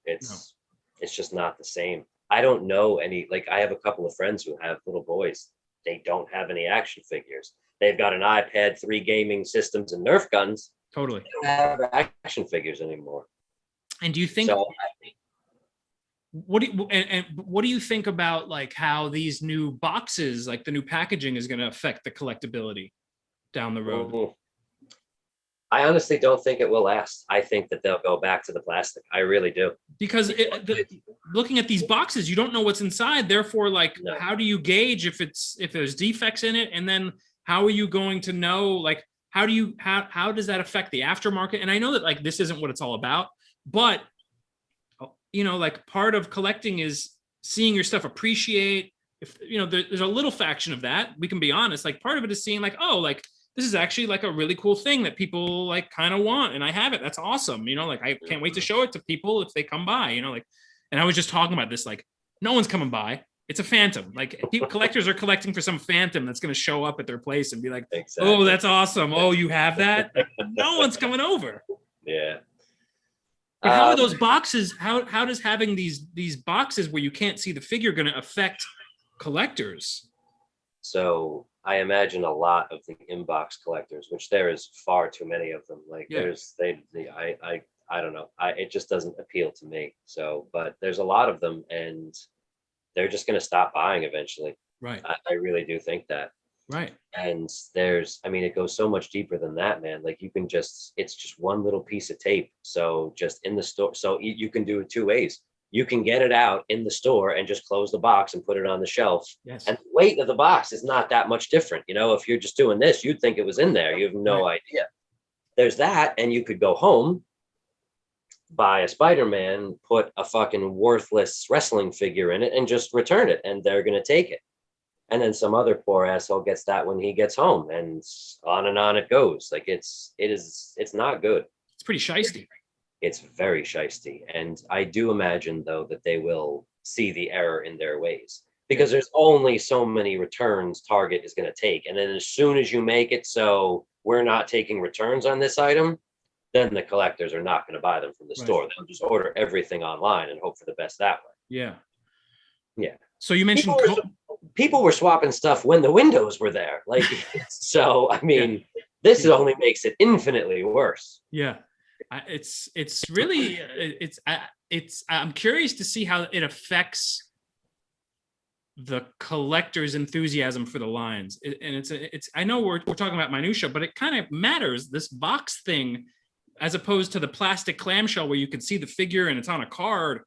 it's just not the same. I don't know any, like I have a couple of friends who have little boys. They don't have any action figures. They've got an iPad, 3 gaming systems, and Nerf guns. Totally. They don't have action figures anymore. And do you think So what do you think about like how these new boxes, like the new packaging, is going to affect the collectability down the road? I honestly don't think it will last. I think that they'll go back to the plastic. I really do. Because looking at these boxes, you don't know what's inside. Therefore, like, No. how do you gauge if there's defects in it? And then how are you going to know, like, how does that affect the aftermarket? And I know that like this isn't what it's all about, but like part of collecting is seeing your stuff appreciate. If there's a little faction of that, we can be honest. Like part of it is seeing like, oh, like this is actually like a really cool thing that people like kind of want, and I have it. That's awesome. Like I can't wait to show it to people if they come by. Like, and I was just talking about this. Like, no one's coming by. It's a phantom. Like collectors are collecting for some phantom that's going to show up at their place and be like, exactly. Oh, that's awesome. Oh, you have that? No one's coming over. Yeah. But how are those boxes? How does having these boxes where you can't see the figure going to affect collectors? So I imagine a lot of the inbox collectors, which there is far too many of them. Like I don't know. It just doesn't appeal to me. So, but there's a lot of them, and they're just going to stop buying eventually. Right. I really do think that. Right. And it goes so much deeper than that, man. Like it's just one little piece of tape. So just in the store. So you can do it 2 ways. You can get it out in the store and just close the box and put it on the shelf. Yes. And the weight of the box is not that much different. If you're just doing this, you'd think it was in there. You have no idea. There's that. And you could go home, buy a Spider-Man, put a fucking worthless wrestling figure in it and just return it. And they're going to take it. And then some other poor asshole gets that when he gets home, and on it goes. Like it's not good. It's pretty shisty. It's very shisty. And I do imagine though that they will see the error in their ways, because there's only so many returns Target is going to take. And then as soon as you make it so we're not taking returns on this item, then the collectors are not going to buy them from the store. They'll just order everything online and hope for the best that way. Yeah. Yeah. So you mentioned people were swapping stuff when the windows were there. Like, so, I mean, this only makes it infinitely worse. Yeah. It's really, I'm curious to see how it affects the collector's enthusiasm for the lines. I know we're talking about minutia, but it kind of matters. This box thing, as opposed to the plastic clamshell where you can see the figure and it's on a card,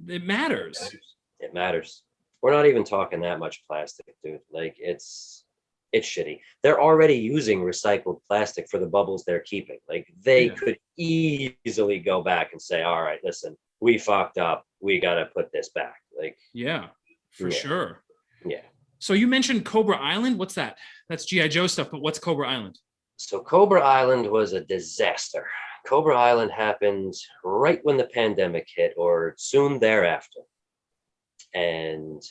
it matters. It matters. We're not even talking that much plastic, dude. Like it's shitty. They're already using recycled plastic for the bubbles they're keeping. Like they Yeah. could easily go back and say, all right, listen, we fucked up. We got to put this back. Like, Yeah, for yeah, sure. yeah. So you mentioned Cobra Island. What's that? That's GI Joe stuff, but what's Cobra Island? So Cobra Island was a disaster. Cobra Island happened right when the pandemic hit or soon thereafter. And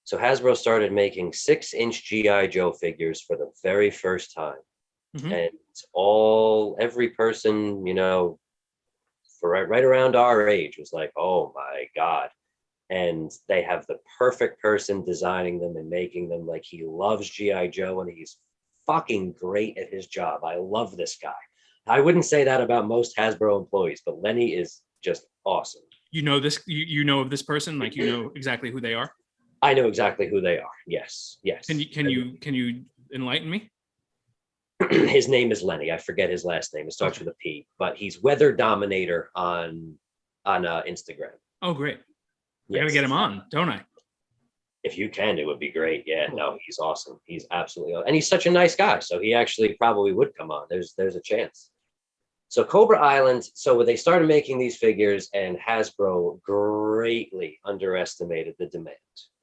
so Hasbro started making 6-inch GI Joe figures for the very first time. Mhm. And every person, for right around our age was like, oh my God. And they have the perfect person designing them and making them. Like, he loves GI Joe and he's fucking great at his job. I love this guy. I wouldn't say that about most Hasbro employees, but Lenny is just awesome. You know this. You know of this person, like you know exactly who they are. I know exactly who they are. Yes, Can yes. you can you can you enlighten me? His name is Lenny. I forget his last name. It starts Okay. with a P, but he's Weather Dominator on Instagram. Oh, great. I got to get Yes, him on, don't I? if you can, it would be great. Yeah, Cool. no, he's awesome. He's absolutely awesome. And he's such a nice guy. So he actually probably would come on. There's a chance. So Cobra Island, so when they started making these figures and Hasbro greatly underestimated the demand,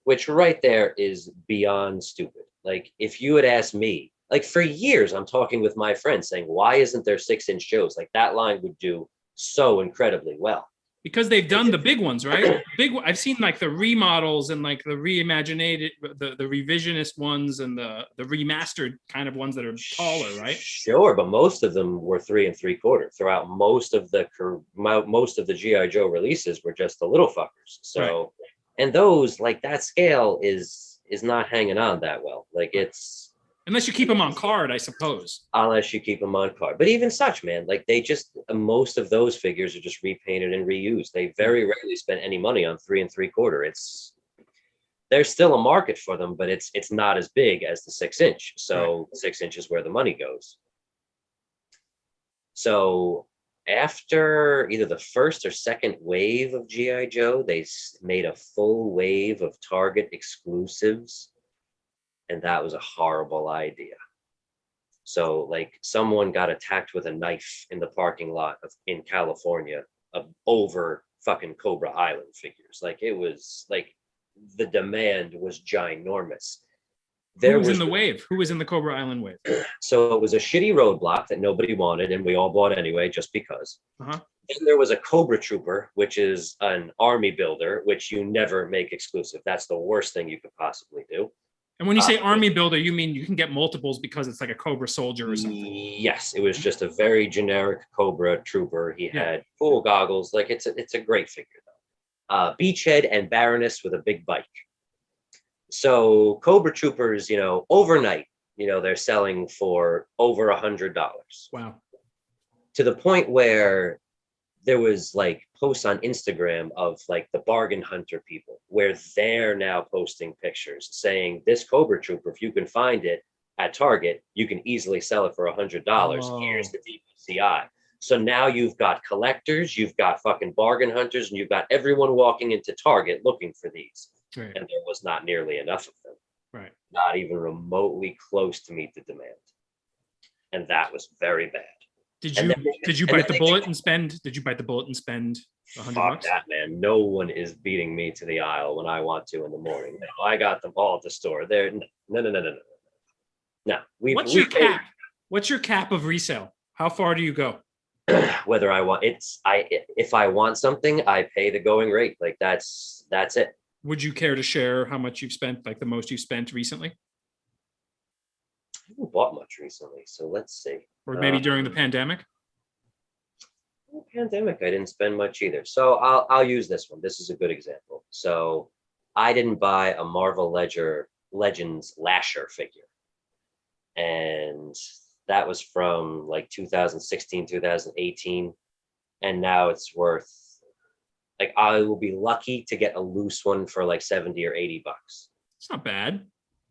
which right there is beyond stupid. Like if you had asked me, like for years, I'm talking with my friends saying, why isn't there 6-inch Joes? Like that line would do so incredibly well. Because they've done the big ones, right? Big. I've seen like the remodels and like the reimagined, the revisionist ones, and the remastered kind of ones that are taller, right? Sure, but most of them were 3 3/4 throughout most of the GI Joe releases were just the little fuckers. Right. So, and those like that scale is not hanging on that well. Like Right. it's Unless you keep them on card, I suppose. unless you keep them on card. But even such, man, like they just most of those figures are just repainted and reused. They very rarely spend any money on 3 3/4. It's there's still a market for them, but it's not as big as the 6-inch. Right. So 6 inches is where the money goes. So after either the first or second wave of GI Joe, they made a full wave of Target exclusives, and that was a horrible idea. So like someone got attacked with a knife in the parking lot in California over fucking Cobra Island figures. Like it was like the demand was ginormous. Who There was in was the wave? Who was in the Cobra Island wave? So it was a shitty roadblock that nobody wanted, and we all bought anyway, just because. Uh-huh. Then there was a Cobra Trooper, which is an army builder, which you never make exclusive. That's the worst thing you could possibly do. And when you Uh, say army builder, you mean you can get multiples because it's like a Cobra soldier or something. yes, it was just a very generic Cobra Trooper. He Yeah. had cool goggles. Like it's a great figure though. Beachhead and Baroness with a big bike. So Cobra Troopers, overnight, they're selling for over $100, Wow. to the point where there was like posts on Instagram of like the bargain hunter people where they're now posting pictures saying this Cobra Trooper, if you can find it at Target, you can easily sell it for $100. Oh. Here's the DPCI. So now you've got collectors, you've got fucking bargain hunters, and you've got everyone walking into Target looking for these. Right. And there was not nearly enough of them. Right. Not even remotely close to meet the demand. And that was very bad. Did And you then- did you and bite then the bullet and spend? Did you bite the bullet and spend $100? Fuck that, man. No one is beating me to the aisle when I want to in the morning. No, I got them all at the store. They're no, no, no, no, no, no. No, What's your cap? What's your cap of resale? How far do you go? Whether I want if I want something, I pay the going rate. Like that's it. Would you care to share how much you've spent, like the most you've spent recently? I haven't bought much recently, so let's see. Or maybe during the pandemic? Pandemic, I didn't spend much either. So I'll use this one. This is a good example. So I didn't buy a Marvel Legends Lasher figure, and that was from like 2016, 2018, and now it's worth like I will be lucky to get a loose one for like 70 or 80 bucks. It's not bad.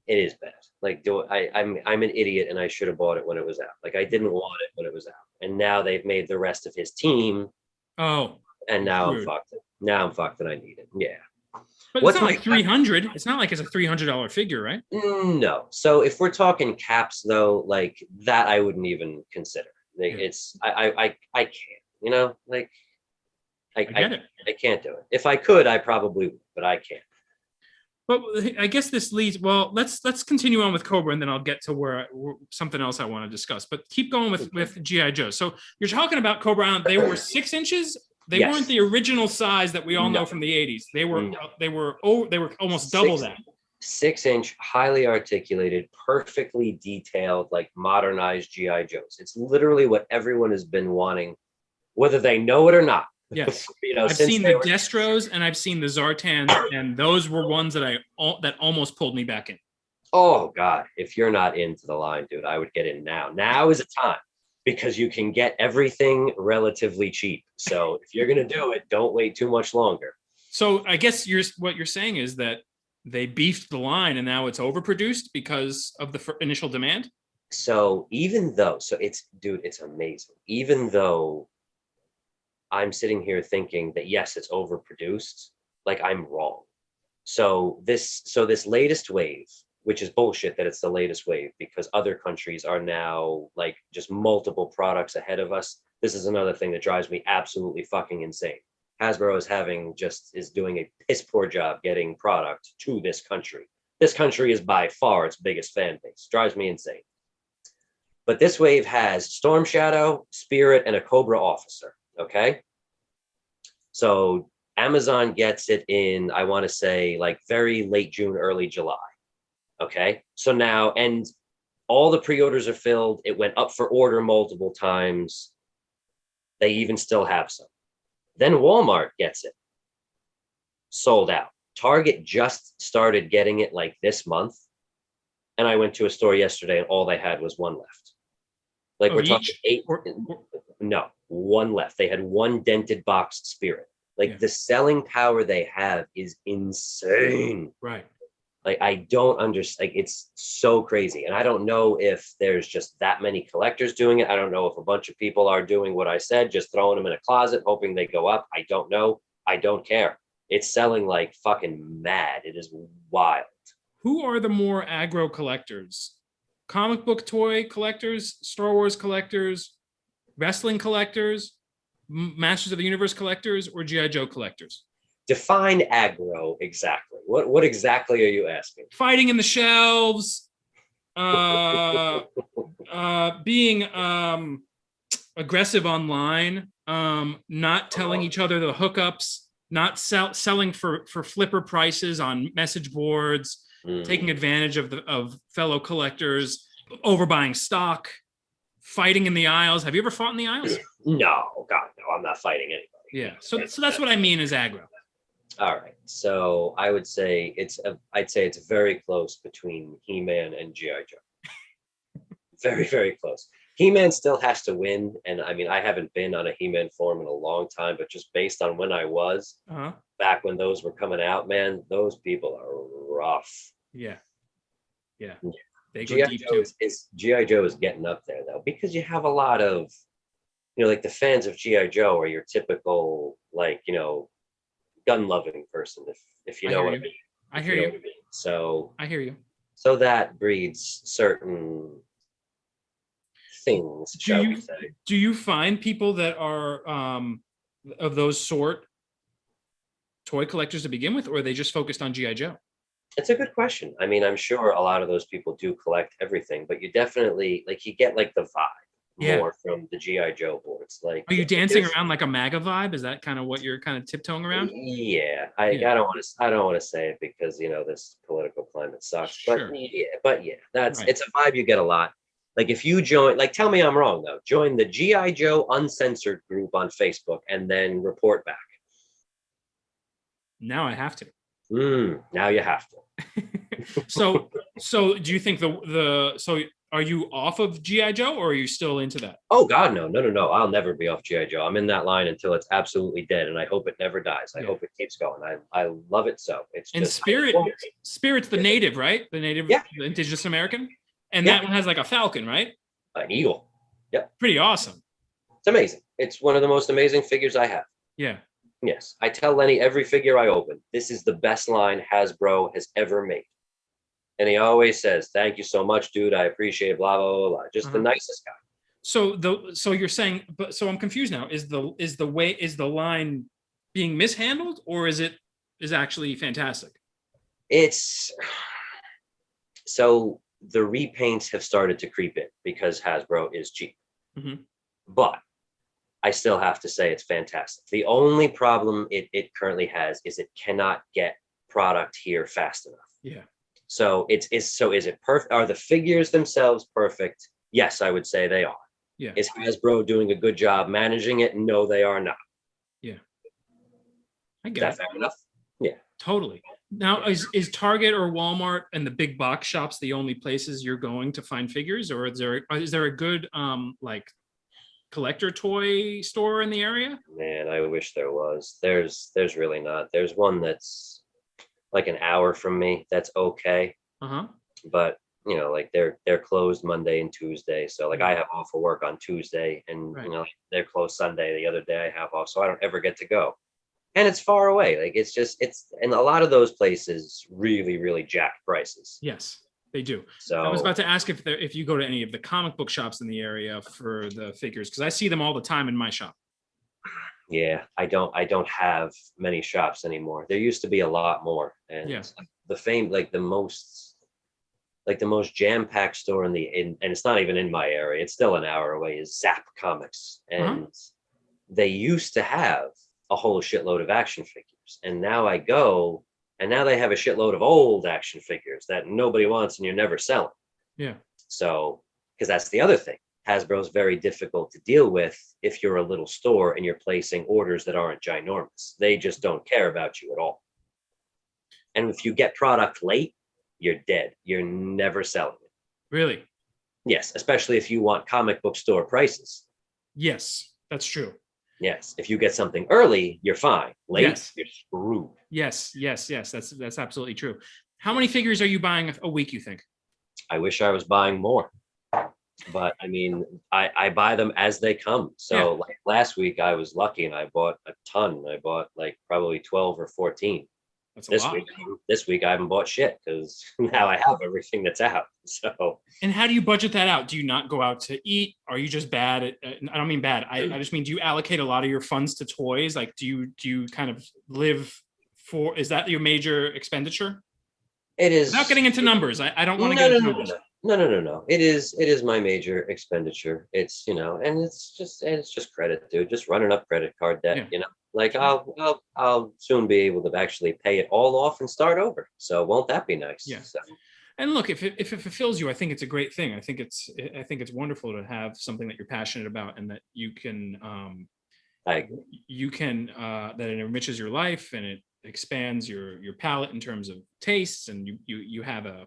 It is bad. Like I'm an idiot and I should have bought it when it was out. Like I didn't want it when it was out. And now they've made the rest of his team. Oh, And now I'm rude. fucked. Now I'm fucked and I need it. Yeah. But it's What's not my like 300. It's not like it's a $300 figure, right? No. So if we're talking caps though, like that I wouldn't even consider. Like Yeah. it's I can't, like I get it. I can't do it. If I could, I probably would, but I can't. But I guess this leads. Well, let's continue on with Cobra, and then I'll get to something else I want to discuss. But keep going with GI Joe. So you're talking about Cobra Island. They were 6 inches. They weren't Yes. the original size that we all know No. from the '80s. They were No. they were almost double that. 6 inch, highly articulated, perfectly detailed, like modernized GI Joes. It's literally what everyone has been wanting, whether they know it or not. Yes, I've seen the Destros and I've seen the Zartans, and those were ones that that almost pulled me back in. Oh God, if you're not into the line, dude, I would get in now. Now is a time because you can get everything relatively cheap. So if you're gonna do it, don't wait too much longer. So I guess what you're saying is that they beefed the line and now it's overproduced because of the initial demand. So it's amazing. Even though I'm sitting here thinking that yes, it's overproduced, like I'm wrong. So this latest wave, which is bullshit that it's the latest wave because other countries are now like just multiple products ahead of us. This is another thing that drives me absolutely fucking insane. Hasbro is doing a piss poor job getting product to this country. This country is by far its biggest fan base. Drives me insane. But this wave has Storm Shadow, Spirit, and a Cobra officer. Okay. So Amazon gets it in, I want to say, like very late June, early July. Okay. So now, and all the pre orders are filled. It went up for order multiple times. They even still have some. Then Walmart gets it sold out. Target just started getting it like this month. And I went to a store yesterday and all they had was one left. Like we're talking eight. No, one left. They had one dented box Spirit. Like the selling power they have is insane. Right. Like I don't understand. Like it's so crazy. And I don't know if there's just that many collectors doing it. I don't know if a bunch of people are doing what I said, just throwing them in a closet, hoping they go up. I don't know. I don't care. It's selling like fucking mad. It is wild. Who are the more aggro collectors? Comic book toy collectors, Star Wars collectors, wrestling collectors, Masters of the Universe collectors, or GI Joe collectors? Define aggro exactly. What exactly are you asking? Fighting in the shelves, being aggressive online, not telling each other the hookups, not selling for flipper prices on message boards, taking advantage of fellow collectors, overbuying stock, fighting in the aisles. Have you ever fought in the aisles? No, God, no. I'm not fighting anybody. Yeah. So that's what I mean is aggro. All right. So I would say I'd say it's very close between He-Man and G.I. Joe. Very, very close. He-Man still has to win. And I mean, I haven't been on a He-Man forum in a long time, but just based on when I was back when those were coming out, man, those people are rough. Yeah. They go G.I. deep Joe too. G.I. Joe is getting up there though, because you have a lot of, like the fans of G.I. Joe are your typical, like, gun loving person, if you know what I mean. I hear you. So I hear you. So that breeds certain things, shall we say. Do you find people that are of those sort toy collectors to begin with, or are they just focused on GI Joe? It's a good question. I mean, I'm sure a lot of those people do collect everything, but you definitely you get like the vibe more from the GI Joe boards. Like, are you dancing around like a MAGA vibe? Is that kind of what you're kind of tiptoeing around? Yeah, I don't want to say it because this political climate sucks. Sure. But yeah, it's a vibe you get a lot. Like if you join, tell me I'm wrong though. Join the GI Joe Uncensored group on Facebook and then report back. Now I have to. Now you have to. So do you think so are you off of GI Joe or are you still into that? Oh God, no. I'll never be off GI Joe. I'm in that line until it's absolutely dead, and I hope it never dies. I hope it keeps going. I love it so. It's and just Spirit's the native, right? The native, the indigenous American, and that one has like a falcon, right? An eagle. Yep. Pretty awesome. It's amazing. It's one of the most amazing figures I have. Yeah. Yes, I tell Lenny every figure I open, this is the best line Hasbro has ever made. And he always says, thank you so much, dude. I appreciate it, blah, blah, blah, blah. Just the nicest guy. So you're saying, but so I'm confused now. Is the line being mishandled, or is actually fantastic? It's so the repaints have started to creep in because Hasbro is cheap. But I still have to say it's fantastic. The only problem it currently has is it cannot get product here fast enough. Yeah. So is it perfect? Are the figures themselves perfect? Yes, I would say they are. Yeah. Is Hasbro doing a good job managing it? No, they are not. Yeah. I Is get that it. fair enough? Yeah. Totally. Now, is Target or Walmart and the big box shops the only places you're going to find figures, or is there a good like collector toy store in the area? Man, I wish there was. There's really not. There's one that's like an hour from me. That's okay. But like they're closed Monday and Tuesday. So like I have off of work on Tuesday, and they're closed Sunday. The other day I have off, so I don't ever get to go. And it's far away. Like it's and a lot of those places really, really jack prices. Yes, they do. So I was about to ask if you go to any of the comic book shops in the area for the figures, because I see them all the time in my shop. Yeah, I don't have many shops anymore. There used to be a lot more, and the most jam-packed store and it's not even in my area. It's still an hour away. Is Zap Comics, and they used to have a whole shitload of action figures, and now I go, and now they have a shitload of old action figures that nobody wants, and you're never selling. Yeah. So, because that's the other thing. Hasbro's very difficult to deal with if you're a little store and you're placing orders that aren't ginormous. They just don't care about you at all. And if you get product late, you're dead. You're never selling it. Really? Yes, especially if you want comic book store prices. Yes, that's true. Yes, if you get something early, you're fine. Late, you're screwed. Yes. That's absolutely true. How many figures are you buying a week, you think? I wish I was buying more. But I mean, I buy them as they come. So like last week I was lucky and I bought a ton. I bought like probably 12 or 14. That's a lot. This week I haven't bought shit because now I have everything that's out. So. And how do you budget that out? Do you not go out to eat? Are you just bad at, I don't mean bad. I just mean, do you allocate a lot of your funds to toys? Like, do you kind of live for, is that your major expenditure? It is. Without getting into numbers. I don't want to get into numbers. No. It is my major expenditure. It's, and it's just credit, dude. Just running up credit card debt, Like I'll soon be able to actually pay it all off and start over. So won't that be nice? Yeah. So. And look, if it fulfills you, I think it's a great thing. I think it's wonderful to have something that you're passionate about and that you can that it enriches your life and it expands your palette in terms of tastes, and you have a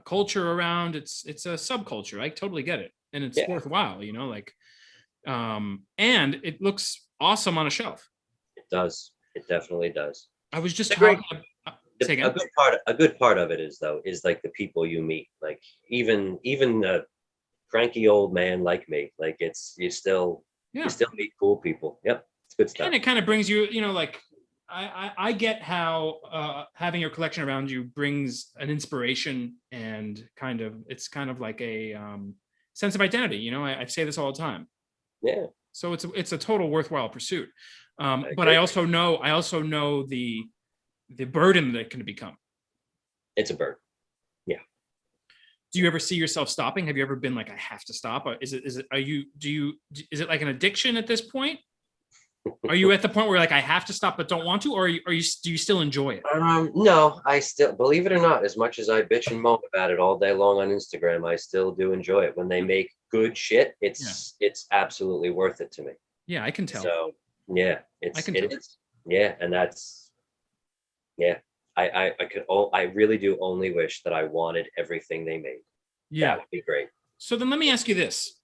culture around. It's a subculture. I totally get it, and it's worthwhile. And it looks awesome on a shelf. It does. It definitely does. I was just talking. A good part of it is like the people you meet. Like even a cranky old man like me. Like you still meet cool people. Yep, it's good stuff. And it kind of brings you, like. I get how having your collection around you brings an inspiration and it's kind of like a sense of identity. I say this all the time. Yeah. So it's a total worthwhile pursuit. But I also know the burden that it can become. It's a burden. Yeah. Do you ever see yourself stopping? Have you ever been like, I have to stop? Is it like an addiction at this point? Are you at the point where like I have to stop but don't want to, or do you still enjoy it? No, I still, believe it or not, as much as I bitch and moan about it all day long on Instagram, I still do enjoy it. When they make good shit, it's absolutely worth it to me. Yeah, I can tell. So yeah, yeah, and that's I really do only wish that I wanted everything they made. Yeah, that would be great. So then let me ask you this.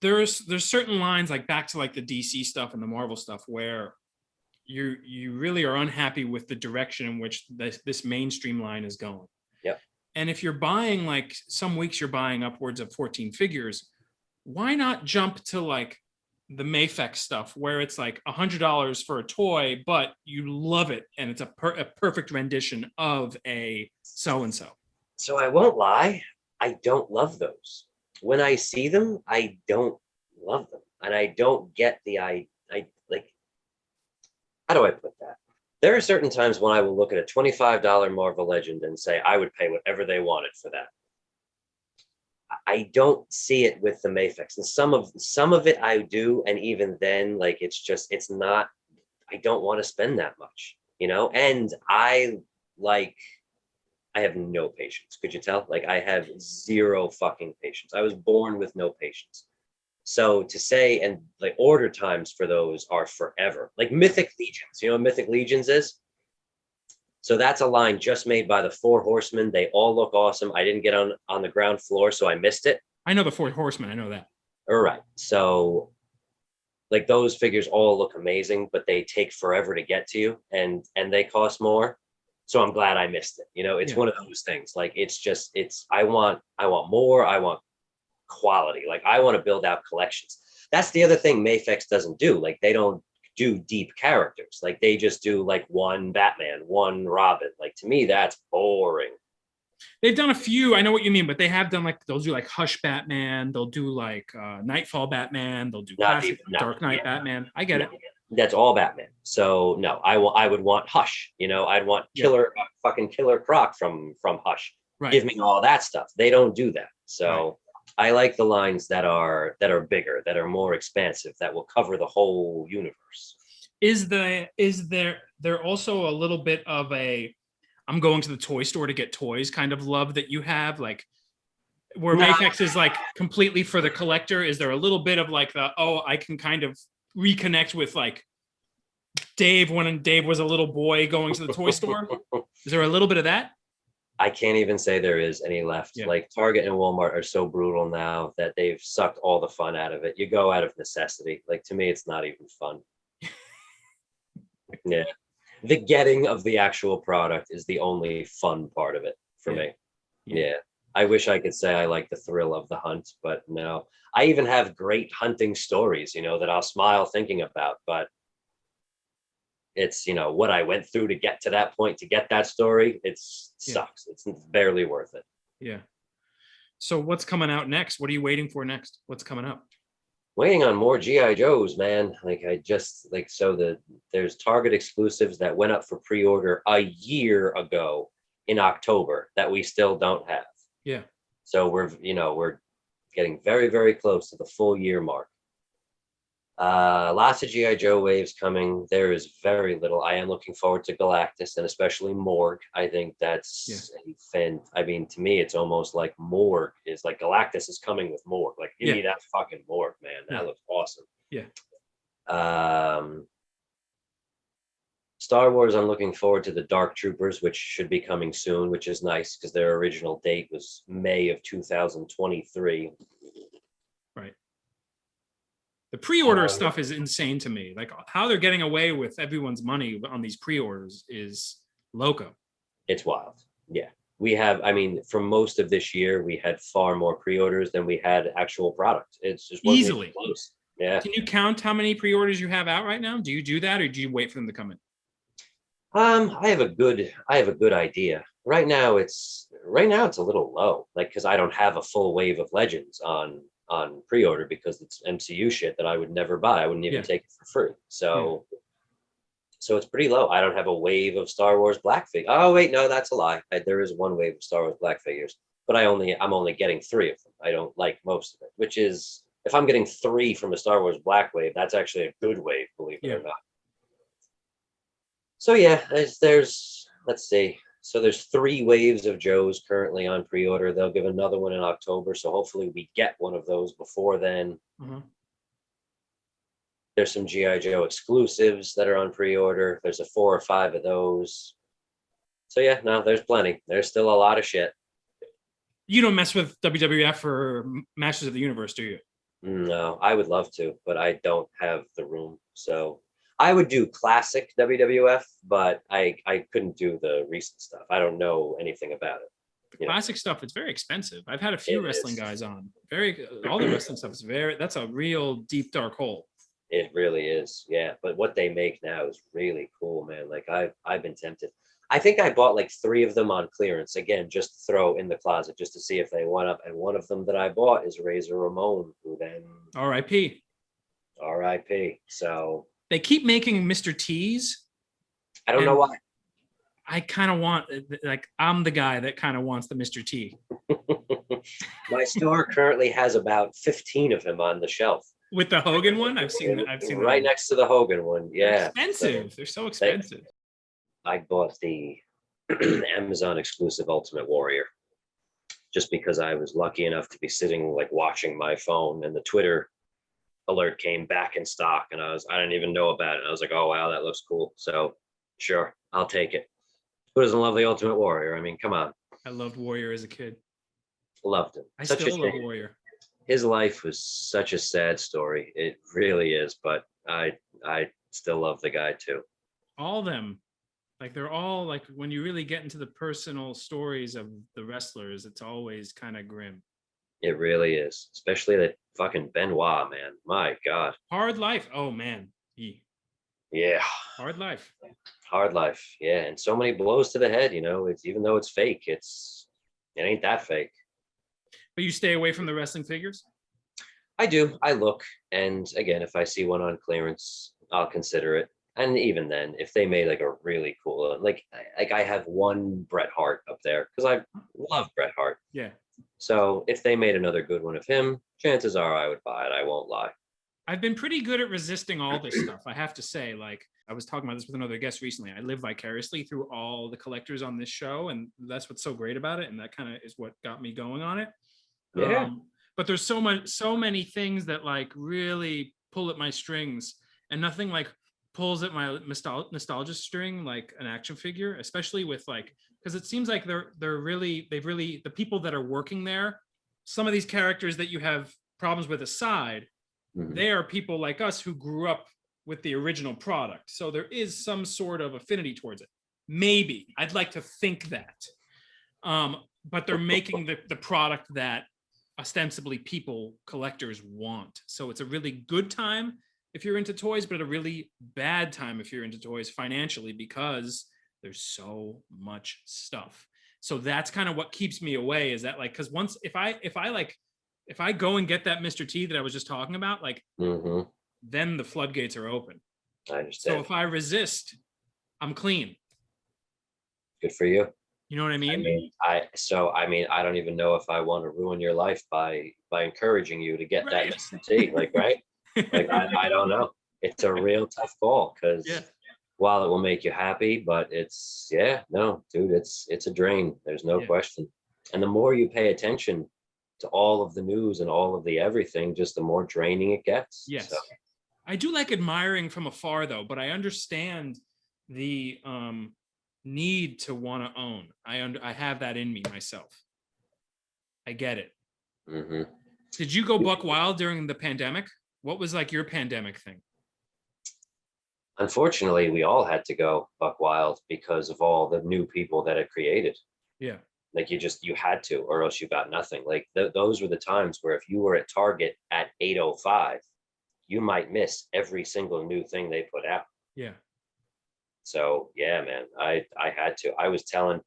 There's certain lines, like back to like the DC stuff and the Marvel stuff, where you really are unhappy with the direction in which this mainstream line is going. Yep. And if you're buying, like some weeks you're buying upwards of 14 figures, why not jump to like the Mafex stuff where it's like $100 for a toy, but you love it and it's a perfect rendition of a so and so. So I won't lie, I don't love those. When I see them, I don't love them, and I don't get I like. How do I put that? There are certain times when I will look at a $25 Marvel Legend and say I would pay whatever they wanted for that. I don't see it with the Mafex, and some of it I do, and even then, like it's not. I don't want to spend that much, And like I have no patience. Could you tell? Like I have zero fucking patience. I was born with no patience. So to say, and like order times for those are forever. Like Mythic Legions, you know what Mythic Legions is? So that's a line just made by the Four Horsemen. They all look awesome. I didn't get on the ground floor, so I missed it. I know the Four Horsemen. I know that. All right. So like those figures all look amazing, but they take forever to get to you, and they cost more. So I'm glad I missed it. It's one of those things. Like I want more. I want quality. Like I want to build out collections. That's the other thing Mafex doesn't do. Like they don't do deep characters. Like they just do like one Batman, one Robin. Like to me, that's boring. They've done a few. I know what you mean, but they have done like they'll do like Hush Batman. They'll do like Nightfall Batman. They'll do classic Dark Knight Batman. I get it. That's all Batman. So no, I would want Hush. I'd want fucking Killer Croc from Hush. Right. Give me all that stuff. They don't do that. So I like the lines that are bigger, that are more expansive, that will cover the whole universe. Is there also a little bit of a I'm going to the toy store to get toys kind of love that you have, like where Mafex is like completely for the collector? Is there a little bit of like I can kind of reconnect with like Dave when Dave was a little boy going to the toy store? Is there a little bit of that? I can't even say there is any left. Yeah. Like Target and Walmart are so brutal now that they've sucked all the fun out of it. You go out of necessity. Like to me, it's not even fun. Yeah. The getting of the actual product is the only fun part of it for me. Yeah. I wish I could say I like the thrill of the hunt, but no. I even have great hunting stories, that I'll smile thinking about, but it's, what I went through to get to that point, to get that story. It sucks. It's barely worth it. Yeah. So what's coming out next? What are you waiting for next? What's coming up? Waiting on more GI Joes, man. There's Target exclusives that went up for pre-order a year ago in October that we still don't have. Yeah. So we're getting very, very close to the full year mark. Lots of GI Joe waves coming. There is very little. I am looking forward to Galactus and especially Morg. I think that's to me, it's almost like Morg is like Galactus is coming with Morg. Like give me that fucking Morg, man. That looks awesome. Yeah. Star Wars, I'm looking forward to the Dark Troopers, which should be coming soon, which is nice because their original date was May of 2023. Right. The pre-order stuff is insane to me. Like how they're getting away with everyone's money on these pre-orders is loco. It's wild. Yeah. We have, for most of this year, we had far more pre-orders than we had actual product. It's just easily close. Yeah. Can you count how many pre-orders you have out right now? Do you do that or do you wait for them to come in? I have a good idea. Right now it's a little low, like because I don't have a full wave of Legends on pre-order because it's MCU shit that I would never buy. I wouldn't even take it for free. So it's pretty low. I don't have a wave of Star Wars Black figures. Oh wait, no, that's a lie. There is one wave of Star Wars Black figures, but I'm only getting 3 of them. I don't like most of it, which is if I'm getting 3 from a Star Wars Black wave, that's actually a good wave, believe it or not. So yeah, there's let's see. So there's 3 waves of Joes currently on pre-order. They'll give another one in October. So hopefully we get one of those before then. Mm-hmm. There's some GI Joe exclusives that are on pre-order. There's 4 or 5 of those. So yeah, no, there's plenty. There's still a lot of shit. You don't mess with WWF or Masters of the Universe, do you? No, I would love to, but I don't have the room. So I would do classic WWF, but I couldn't do the recent stuff. I don't know anything about it. The classic stuff, it's very expensive. I've had a few wrestling guys on. All the wrestling stuff is that's a real deep, dark hole. It really is. Yeah. But what they make now is really cool, man. Like I've been tempted. I think I bought like 3 of them on clearance again, just to throw in the closet, just to see if they went up. And one of them that I bought is Razor Ramon, who then R.I.P. R.I.P. So They keep making Mr. T's, I don't know and why. I kind of want, like, I'm the guy that kind of wants the Mr. T. My store currently has about 15 of him on the shelf. With the Hogan one, I've seen Right next to the Hogan one. They're Yeah. expensive. They're so They, expensive. I bought the Amazon exclusive Ultimate Warrior just because I was lucky enough to be sitting like watching my phone and the Twitter alert came back in stock and I didn't even know about it. I was like, oh wow, that looks cool. So sure, I'll take it. Who doesn't love the Ultimate Warrior? I mean, come on. I loved Warrior as a kid. Loved him. I Such still a love shame. Warrior. His life was such a sad story. It really is, but I still love the guy too. All of them, like, they're all like, when you really get into the personal stories of the wrestlers, it's always kind of grim. It really is, especially that fucking Benoit, man. My God. Hard life. Oh man, Yeah, hard life. hard life. Yeah, and so many blows to the head. You know, it's even though it's fake, it ain't that fake. But you stay away from the wrestling figures. I do. I look, and again, if I see one on clearance, I'll consider it. And even then, if they made like a really cool, like I have one Bret Hart up there because I love Bret Hart. Yeah. So if they made another good one of him, chances are I would buy it. I won't lie. I've been pretty good at resisting all this stuff. I have to say, like, I was talking about this with another guest recently. I live vicariously through all the collectors on this show, and that's what's so great about it. And that kind of is what got me going on it. Yeah. But there's so many things that like really pull at my strings, and nothing like pulls at my nostalgia string like an action figure, especially with like, because it seems like they've really the people that are working there, some of these characters that you have problems with aside, they are people like us who grew up with the original product. So there is some sort of affinity towards it. Maybe I'd like to think that. But they're making the product that ostensibly collectors want. So it's a really good time if you're into toys, but a really bad time if you're into toys financially, because there's so much stuff. So that's kind of what keeps me away, is that like, because once if I go and get that Mr. T that I was just talking about, like, then the floodgates are open. I understand. So if I resist, I'm clean. Good for you. You know what I mean? I mean, I don't even know if I want to ruin your life by encouraging you to get that Mr. T. Like, right? Like, I don't know. It's a real tough call because while it will make you happy, but it's no, dude, it's a drain. There's no question. And the more you pay attention to all of the news and all of the everything, just the more draining it gets. Yes. So. I do like admiring from afar though, but I understand the need to want to own. I have that in me myself. I get it. Did you go buck wild during the pandemic? What was like your pandemic thing? Unfortunately, we all had to go buck wild because of all the new people that it created. Yeah. Like you had to, or else you got nothing. Like those were the times where if you were at Target at 8:05, you might miss every single new thing they put out. Yeah. So yeah, man, I had to. I was telling,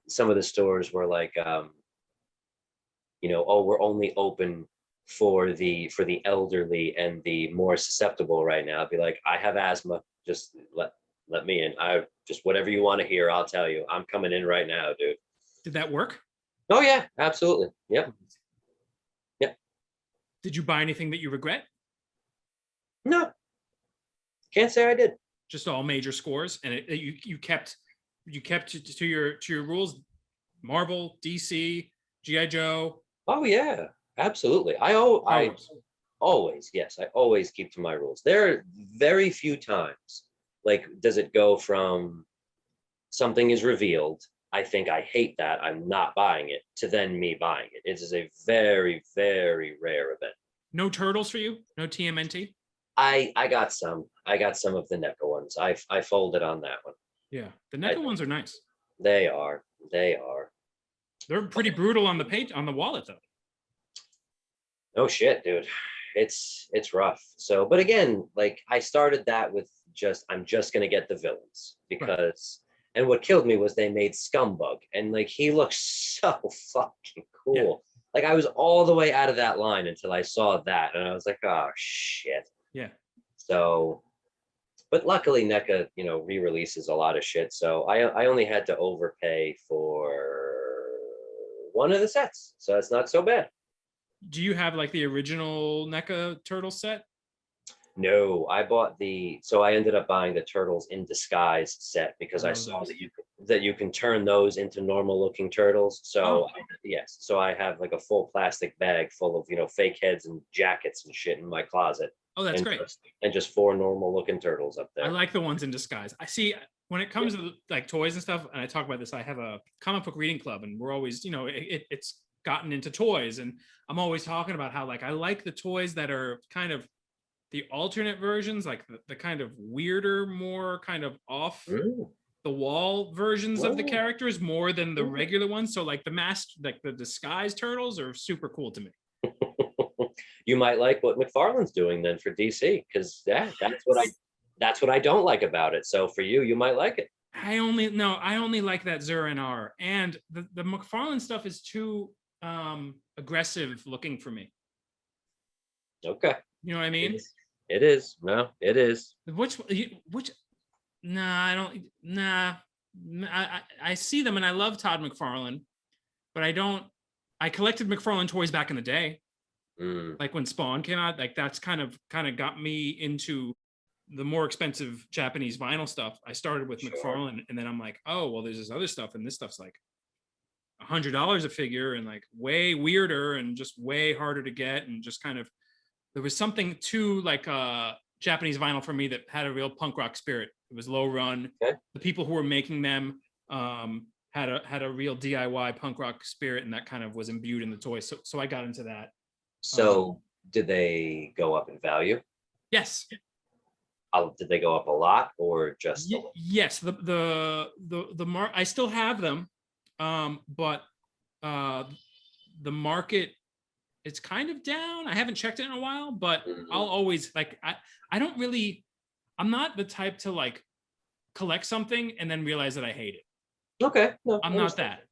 some of the stores were like, oh, we're only open for the elderly and the more susceptible right now. I'd be like, I have asthma. Just let me in. I just whatever you want to hear, I'll tell you. I'm coming in right now, dude. Did that work? Oh yeah, absolutely. Yep. Yep. Did you buy anything that you regret? No. Can't say I did. Just all major scores, and you kept to your rules. Marvel, DC, GI Joe. Oh yeah, absolutely. I always, yes, I always keep to my rules. There are very few times, like, does it go from something is revealed, I think I hate that, I'm not buying it, to then me buying it. It is a very, very rare event. No turtles for you? No TMNT? I got some of the NECA ones. I folded on that one. Yeah, the NECA ones are nice. They are. They're pretty brutal on the page on the wallet though. No shit, dude. it's rough. So, but again, like I started that with I'm just gonna get the villains Right. because, and what killed me was they made Scumbug, and like he looks so fucking Yeah. cool. Like I was all the way out of that line until I saw that, and I was like, oh shit. Yeah. So, but luckily NECA, re-releases a lot of shit. So I only had to overpay for one of the sets, so it's not so bad. Do you have like the original NECA turtle set? No, so I ended up buying the Turtles in Disguise set I because I love saw those. that you can turn those into normal looking turtles. So Oh, yes, so I have like a full plastic bag full of fake heads and jackets and shit in my closet, oh, that's and great. just four normal looking turtles up I there. like the ones in disguise. I see when it Yeah. comes to like toys and stuff, and I talk about this, I have a comic book reading club, and we're always, it's gotten into toys, and I'm always talking about how like I like the toys that are kind of the alternate versions, like the kind of weirder, more kind of off Mm, the wall versions of the mm, characters more than the mm. regular ones. So like like the disguise turtles are super cool to me. You might like what McFarlane's doing then for DC, because that's what I don't like about it. So for you, you might like it. I only like that Zur and R, and the McFarlane stuff is too aggressive looking for me. Okay. You know what I It mean? is. It is. No, it is. Which nah, I don't nah. I see them and I love Todd McFarlane, but I don't. I collected McFarlane toys back in the day, Mm, like when Spawn came out. Like that's kind of got me into the more expensive Japanese vinyl stuff. I started with sure. McFarlane, and then I'm like, oh well, there's this other stuff, and this stuff's like $100 a figure, and like way weirder, and just way harder to get, and just kind of there was something to like Japanese vinyl for me that had a real punk rock spirit. It was low run. Okay. The people who were making them had a real DIY punk rock spirit, and that kind of was imbued in the toy. So I got into that. So did they go up in value? Yes, Did they go up a lot or just a little? yes. The mark. I still have them, but uh, the market it's kind of down. I haven't checked it in a while, but I'll Mhm. always like I don't really I'm not the type to like collect something and then realize that I hate it. Okay. No, I'm I not understand. that.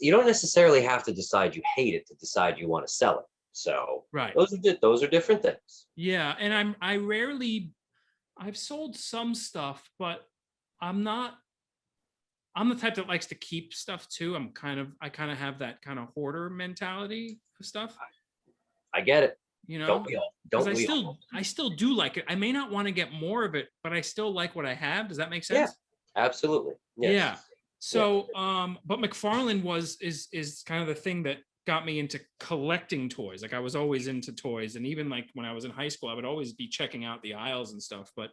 You don't necessarily have to decide you hate it to decide you want to sell it. So Right. those are different things. Yeah, and I rarely I've sold some stuff, but I'm not I'm the type that likes to keep stuff too. I kind of have that kind of hoarder mentality for stuff, I get it. you Don't know? we all? Because Don't we all? I still do like it. I may not want to get more of it, but I still like what I have. Does that make Yeah, sense? absolutely. Yes. Yeah. Yeah. So, but McFarlane is kind of the thing that got me into collecting toys. Like I was always into toys, and even like when I was in high school, I would always be checking out the aisles and stuff. But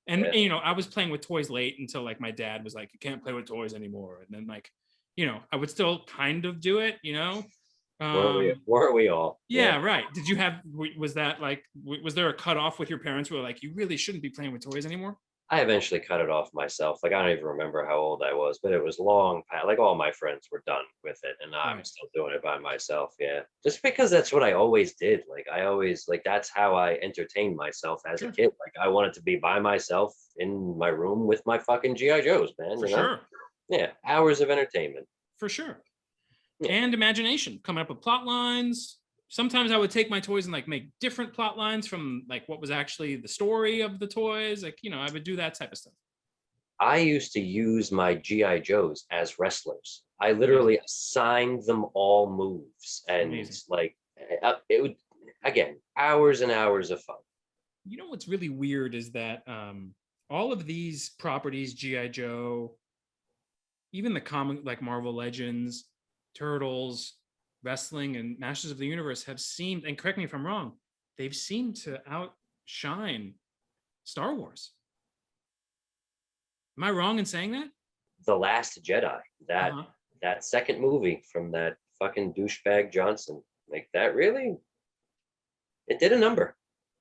and Yeah. I was playing with toys late until like my dad was like, "You can't play with toys anymore." And then like, I would still kind of do it. Weren't we? Um, Weren't we all? Yeah. yeah, right. Did you have? Was that like? Was there a cutoff with your parents where like you really shouldn't be playing with toys anymore? I eventually cut it off myself. Like I don't even remember how old I was, but it was long past. Like all my friends were done with it, and I'm Right. still doing it by myself. Yeah, just because that's what I always did. Like I always like that's how I entertained myself as a Sure. kid. Like I wanted to be by myself in my room with my fucking GI Joes, man. For sure. Yeah, hours of entertainment. For sure. Yeah. And imagination, coming up with plot lines. Sometimes I would take my toys and like make different plot lines from like what was actually the story of the toys. Like, I would do that type of stuff. I used to use my GI Joes as wrestlers. I Amazing. literally assigned them all moves, and Amazing. like it would again hours and hours of fun. What's really weird is that all of these properties, G.I. Joe, even the comic like Marvel Legends, Turtles, wrestling, and Masters of the Universe have seemed, and correct me if I'm wrong, they've seemed to outshine Star Wars. Am I wrong in saying that? The Last Jedi, that Uh-huh. that second movie from that fucking douchebag Johnson, like that really, it did a number.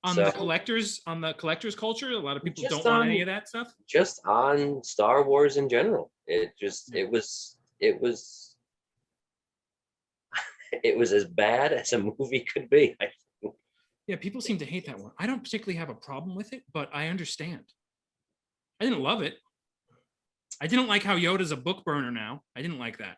So On the collectors culture, a lot of people just don't want any on of that stuff. just on Star Wars in general, Yeah. it was as bad as a movie could be. Yeah, people seem to hate that one. I don't particularly have a problem with it, but I understand. I didn't love it. I didn't like how Yoda's a book burner now. I didn't like that.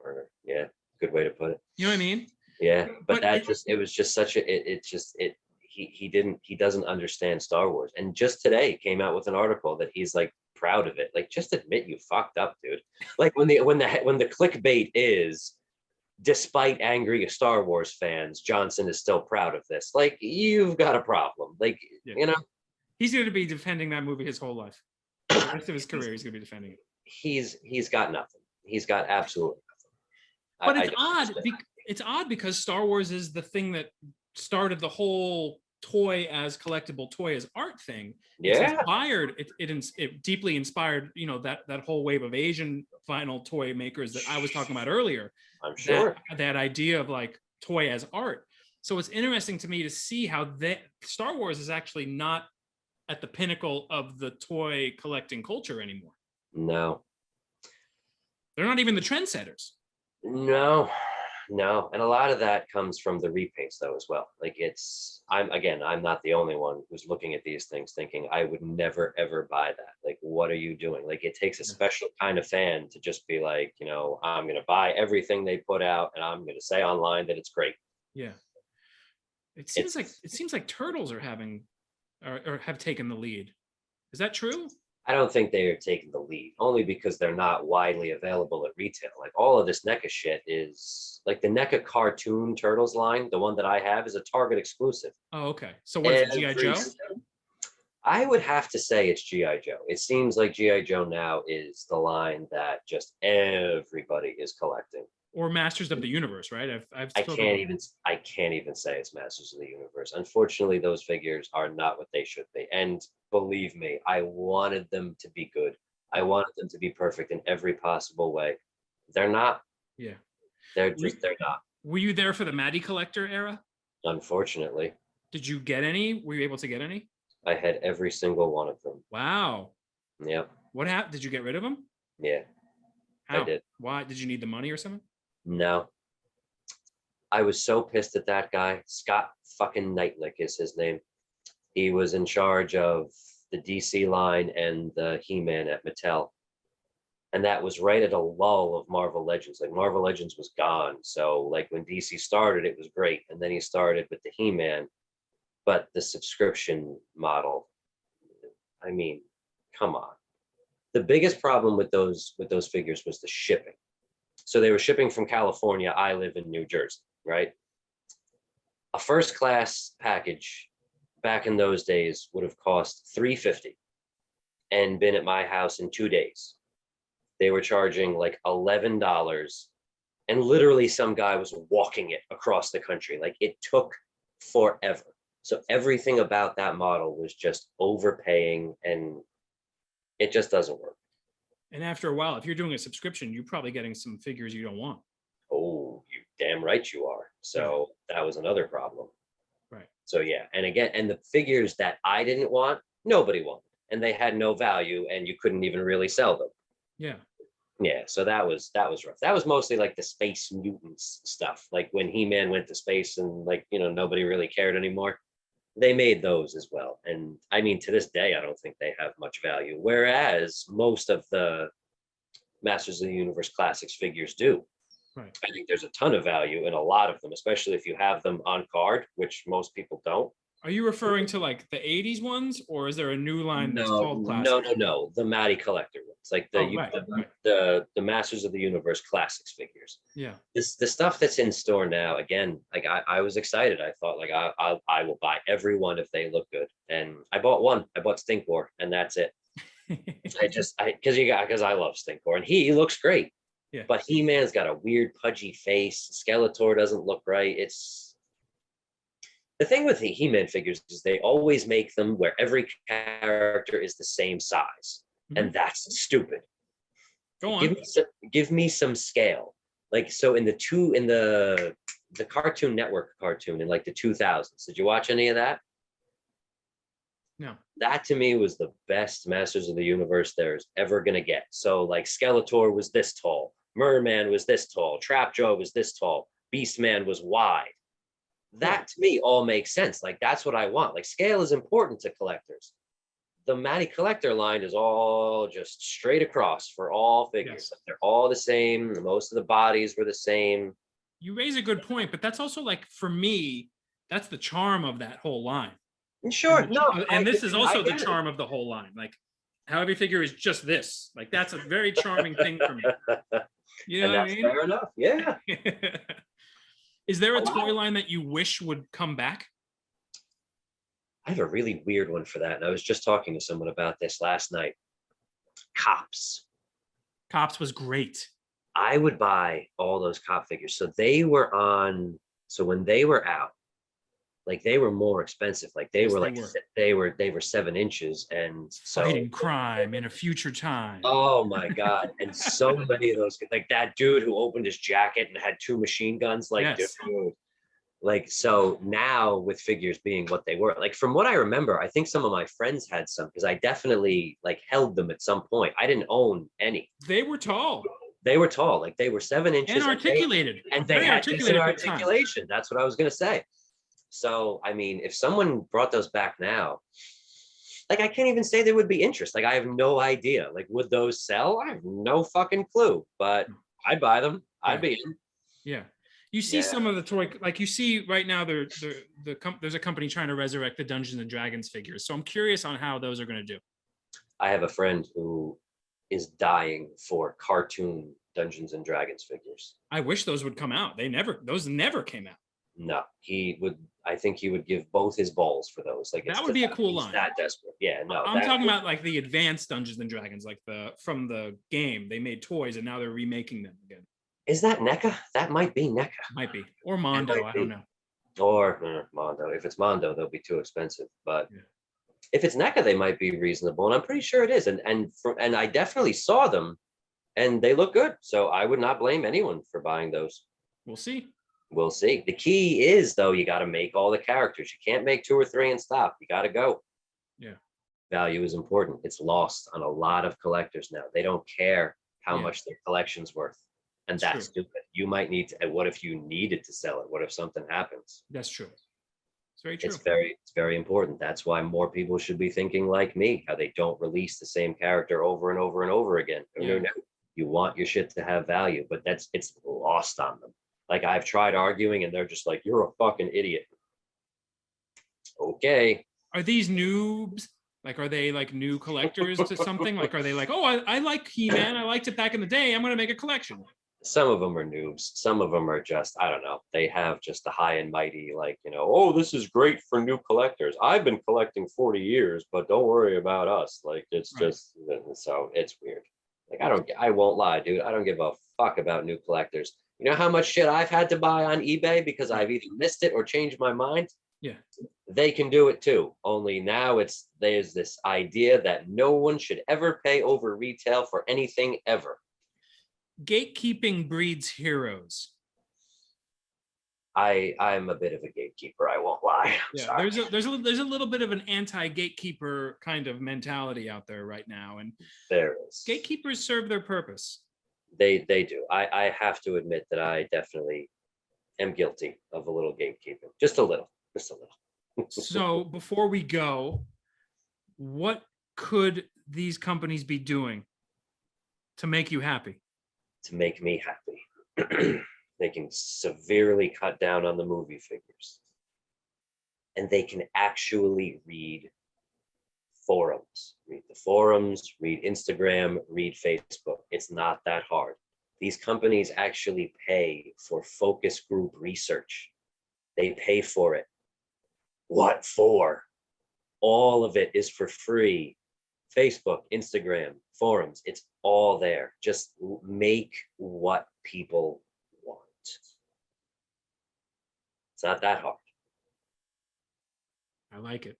Burner. Yeah, good way to put it. You know what I mean? Yeah, but But that just, it was just such a, it just, it, he doesn't understand Star Wars. And just today came out with an article that he's like proud of it. Like, just admit you fucked up, dude. Like when the clickbait is, despite angry Star Wars fans, Johnson is still proud of this. Like, you've got a problem. Like, Yeah. you know, he's going to be defending that movie his whole life. The rest of his career, he's going to be defending it. he's got nothing. He's got absolutely But nothing. it's odd. It's odd because Star Wars is the thing that started the whole toy as collectible, toy as art thing. It's Yeah, inspired. It deeply inspired, that whole wave of Asian vinyl toy makers that I was talking about earlier. I'm sure. That idea of like toy as art. So it's interesting to me to see how Star Wars is actually not at the pinnacle of the toy collecting culture anymore. No, They're not even the trendsetters. no, no. And a lot of that comes from the repaints though, as well. Like, I'm not the only one who's looking at these things thinking I would never ever buy that. Like, what are you doing? Like, it takes a special kind of fan to just be like, I'm going to buy everything they put out and I'm going to say online that it's great. Yeah. It seems like Turtles are having or have taken the lead. Is that true? I don't think they are taking the lead, only because they're not widely available at retail. Like, all of this NECA shit is like the NECA cartoon Turtles line. The one that I have is a Target exclusive. Oh, okay. So what is it, G.I. Joe? I would have to say it's G.I. Joe. It seems like G.I. Joe now is the line that just everybody is collecting. Or Masters of the Universe, right? I can't even say it's Masters of the Universe. Unfortunately, those figures are not what they should be. And believe me, I wanted them to be good. I wanted them to be perfect in every possible way. They're not. Yeah. They're not. Were you there for the Matty Collector era? Unfortunately. Did you get any? Were you able to get any? I had every single one of them. Wow. Yep. What happened? Did you get rid of them? Yeah. How? I did. Why? Did you need the money or something? No. I was so pissed at that guy. Scott fucking Knightlick is his name. He was in charge of the DC line and the He-Man at Mattel. And that was right at a lull of Marvel Legends. Like, Marvel Legends was gone. So like when DC started, it was great. And then he started with the He-Man, but the subscription model, I mean, come on. The biggest problem with those figures was the shipping. So they were shipping from California. I live in New Jersey, right? A first class package back in those days would have cost $350 and been at my house in 2 days. They were charging like $11, and literally some guy was walking it across the country. Like, it took forever. So everything about that model was just overpaying, and it just doesn't work. And after a while, if you're doing a subscription, you're probably getting some figures you don't want. Oh, you damn right you are. So that was another problem. Right. So yeah, and again, and the figures that I didn't want, nobody wanted, and they had no value, and you couldn't even really sell them. Yeah. Yeah, so that was rough. That was mostly like the Space Mutants stuff, like when He-Man went to space and like, nobody really cared anymore. They made those as well. And I mean, to this day, I don't think they have much value, whereas most of the Masters of the Universe Classics figures do. Right. I think there's a ton of value in a lot of them, especially if you have them on card, which most people don't. Are you referring to like the 80s ones, or is there a new line that's called Classic? No. The Matty Collector ones, like the Masters of the Universe Classics figures. Yeah. The stuff that's in store now, again, like I was excited. I thought like I will buy every one if they look good, and I bought one. I bought Stinkor, and that's it. Because I love Stinkor, and he looks great. Yeah. But He-Man's got a weird pudgy face. Skeletor doesn't look right. The thing with the He-Man figures is they always make them where every character is the same size. Mm-hmm. And that's stupid. Go on. Give me some scale. Like, so in the Cartoon Network cartoon in like the 2000s, did you watch any of that? No. That to me was the best Masters of the Universe there's ever going to get. So like Skeletor was this tall. Merman was this tall. Trapjaw was this tall. Beastman was wide. That to me all makes sense. Like that's what I want. Like scale is important to collectors. The Matty Collector line is all just straight across for all figures. Yes. Like they're all the same. Most of the bodies were the same. You raise a good point, but that's also like for me, that's the charm of that whole line. And sure, no, And this is I also the get it. charm of the whole line. Like how every figure is just this. Like that's a very charming thing for me. You know And what I that's mean? fair enough. Yeah. Is there a A lot. toy line that you wish would come back? I have a really weird one for that. And I was just talking to someone about this last night. Cops. Cops was great. I would buy all those cop figures. So they were on, so when they were out, like they were more expensive. Like they Yes, were they like were. they were 7 inches. And so Fighting crime in a future time. oh my God. And so many of those, like that dude who opened his jacket and had 2 machine guns, like Yes. dude. Like so now with figures being what they were, like from what I remember, I think some of my friends had some because I definitely like held them at some point. I didn't own any. They were tall They were tall, like they were 7 inches and articulated. and they Very had decent articulated for the time. articulation. That's what I was gonna say. So I mean, if someone brought those back now, like I can't even say there would be interest. Like I have no idea. Like would those sell? I have no fucking clue. But I'd buy them. I'd Yeah. be in. Yeah. You see Yeah. some of the toy, like you see right now, there's a company trying to resurrect the Dungeons and Dragons figures. So I'm curious on how those are going to do. I have a friend who is dying for cartoon Dungeons and Dragons figures. I wish those would come out. Those never came out. No, he would. I think he would give both his balls for those. Like That would be a cool line. That desperate. Yeah, no. I'm talking about like the advanced Dungeons and Dragons, like from the game. They made toys and now they're remaking them again. Is that NECA? That might be NECA. Might be. Or Mondo, I don't know. Or Mondo. If it's Mondo, they'll be too expensive. But yeah. If it's NECA, they might be reasonable. And I'm pretty sure it is. And I definitely saw them and they look good. So I would not blame anyone for buying those. We'll see. We'll see. The key is, though, you got to make all the characters. You can't make 2 or 3 and stop. You got to go. Yeah. Value is important. It's lost on a lot of collectors now. They don't care how much their collection's worth. And that's stupid. You might need to, what if you needed to sell it? What if something happens? That's true. It's very true. It's very important. That's why more people should be thinking like me, how they don't release the same character over and over and over again. Yeah. No. You want your shit to have value, but it's lost on them. Like I've tried arguing and they're just like, you're a fucking idiot. Okay. Are these noobs? Like, are they like new collectors to something? Like, are they like, oh, I like He-Man. I liked it back in the day. I'm going to make a collection. Some of them are noobs. Some of them are just, I don't know. They have just the high and mighty, like, oh, this is great for new collectors. I've been collecting 40 years, but don't worry about us. Like, it's just, so it's weird. Like, I won't lie, dude. I don't give a fuck about new collectors. You know how much shit I've had to buy on eBay because I've either missed it or changed my mind? Yeah. They can do it too. Only now there's this idea that no one should ever pay over retail for anything ever. Gatekeeping breeds heroes. I'm a bit of a gatekeeper. I won't lie. Yeah, there's a little bit of an anti-gatekeeper kind of mentality out there right now, and there is. Gatekeepers serve their purpose. They do. I have to admit that I definitely am guilty of a little gatekeeping. Just a little. So before we go, what could these companies be doing to make you happy? To make me happy. They can severely cut down on the movie figures. And they can actually read forums. Read the forums, read Instagram, read Facebook. It's not that hard. These companies actually pay for focus group research. They pay for it. What for? All of it is for free. Facebook, Instagram, forums, it's all there. Just make what people want. It's not that hard. I like it.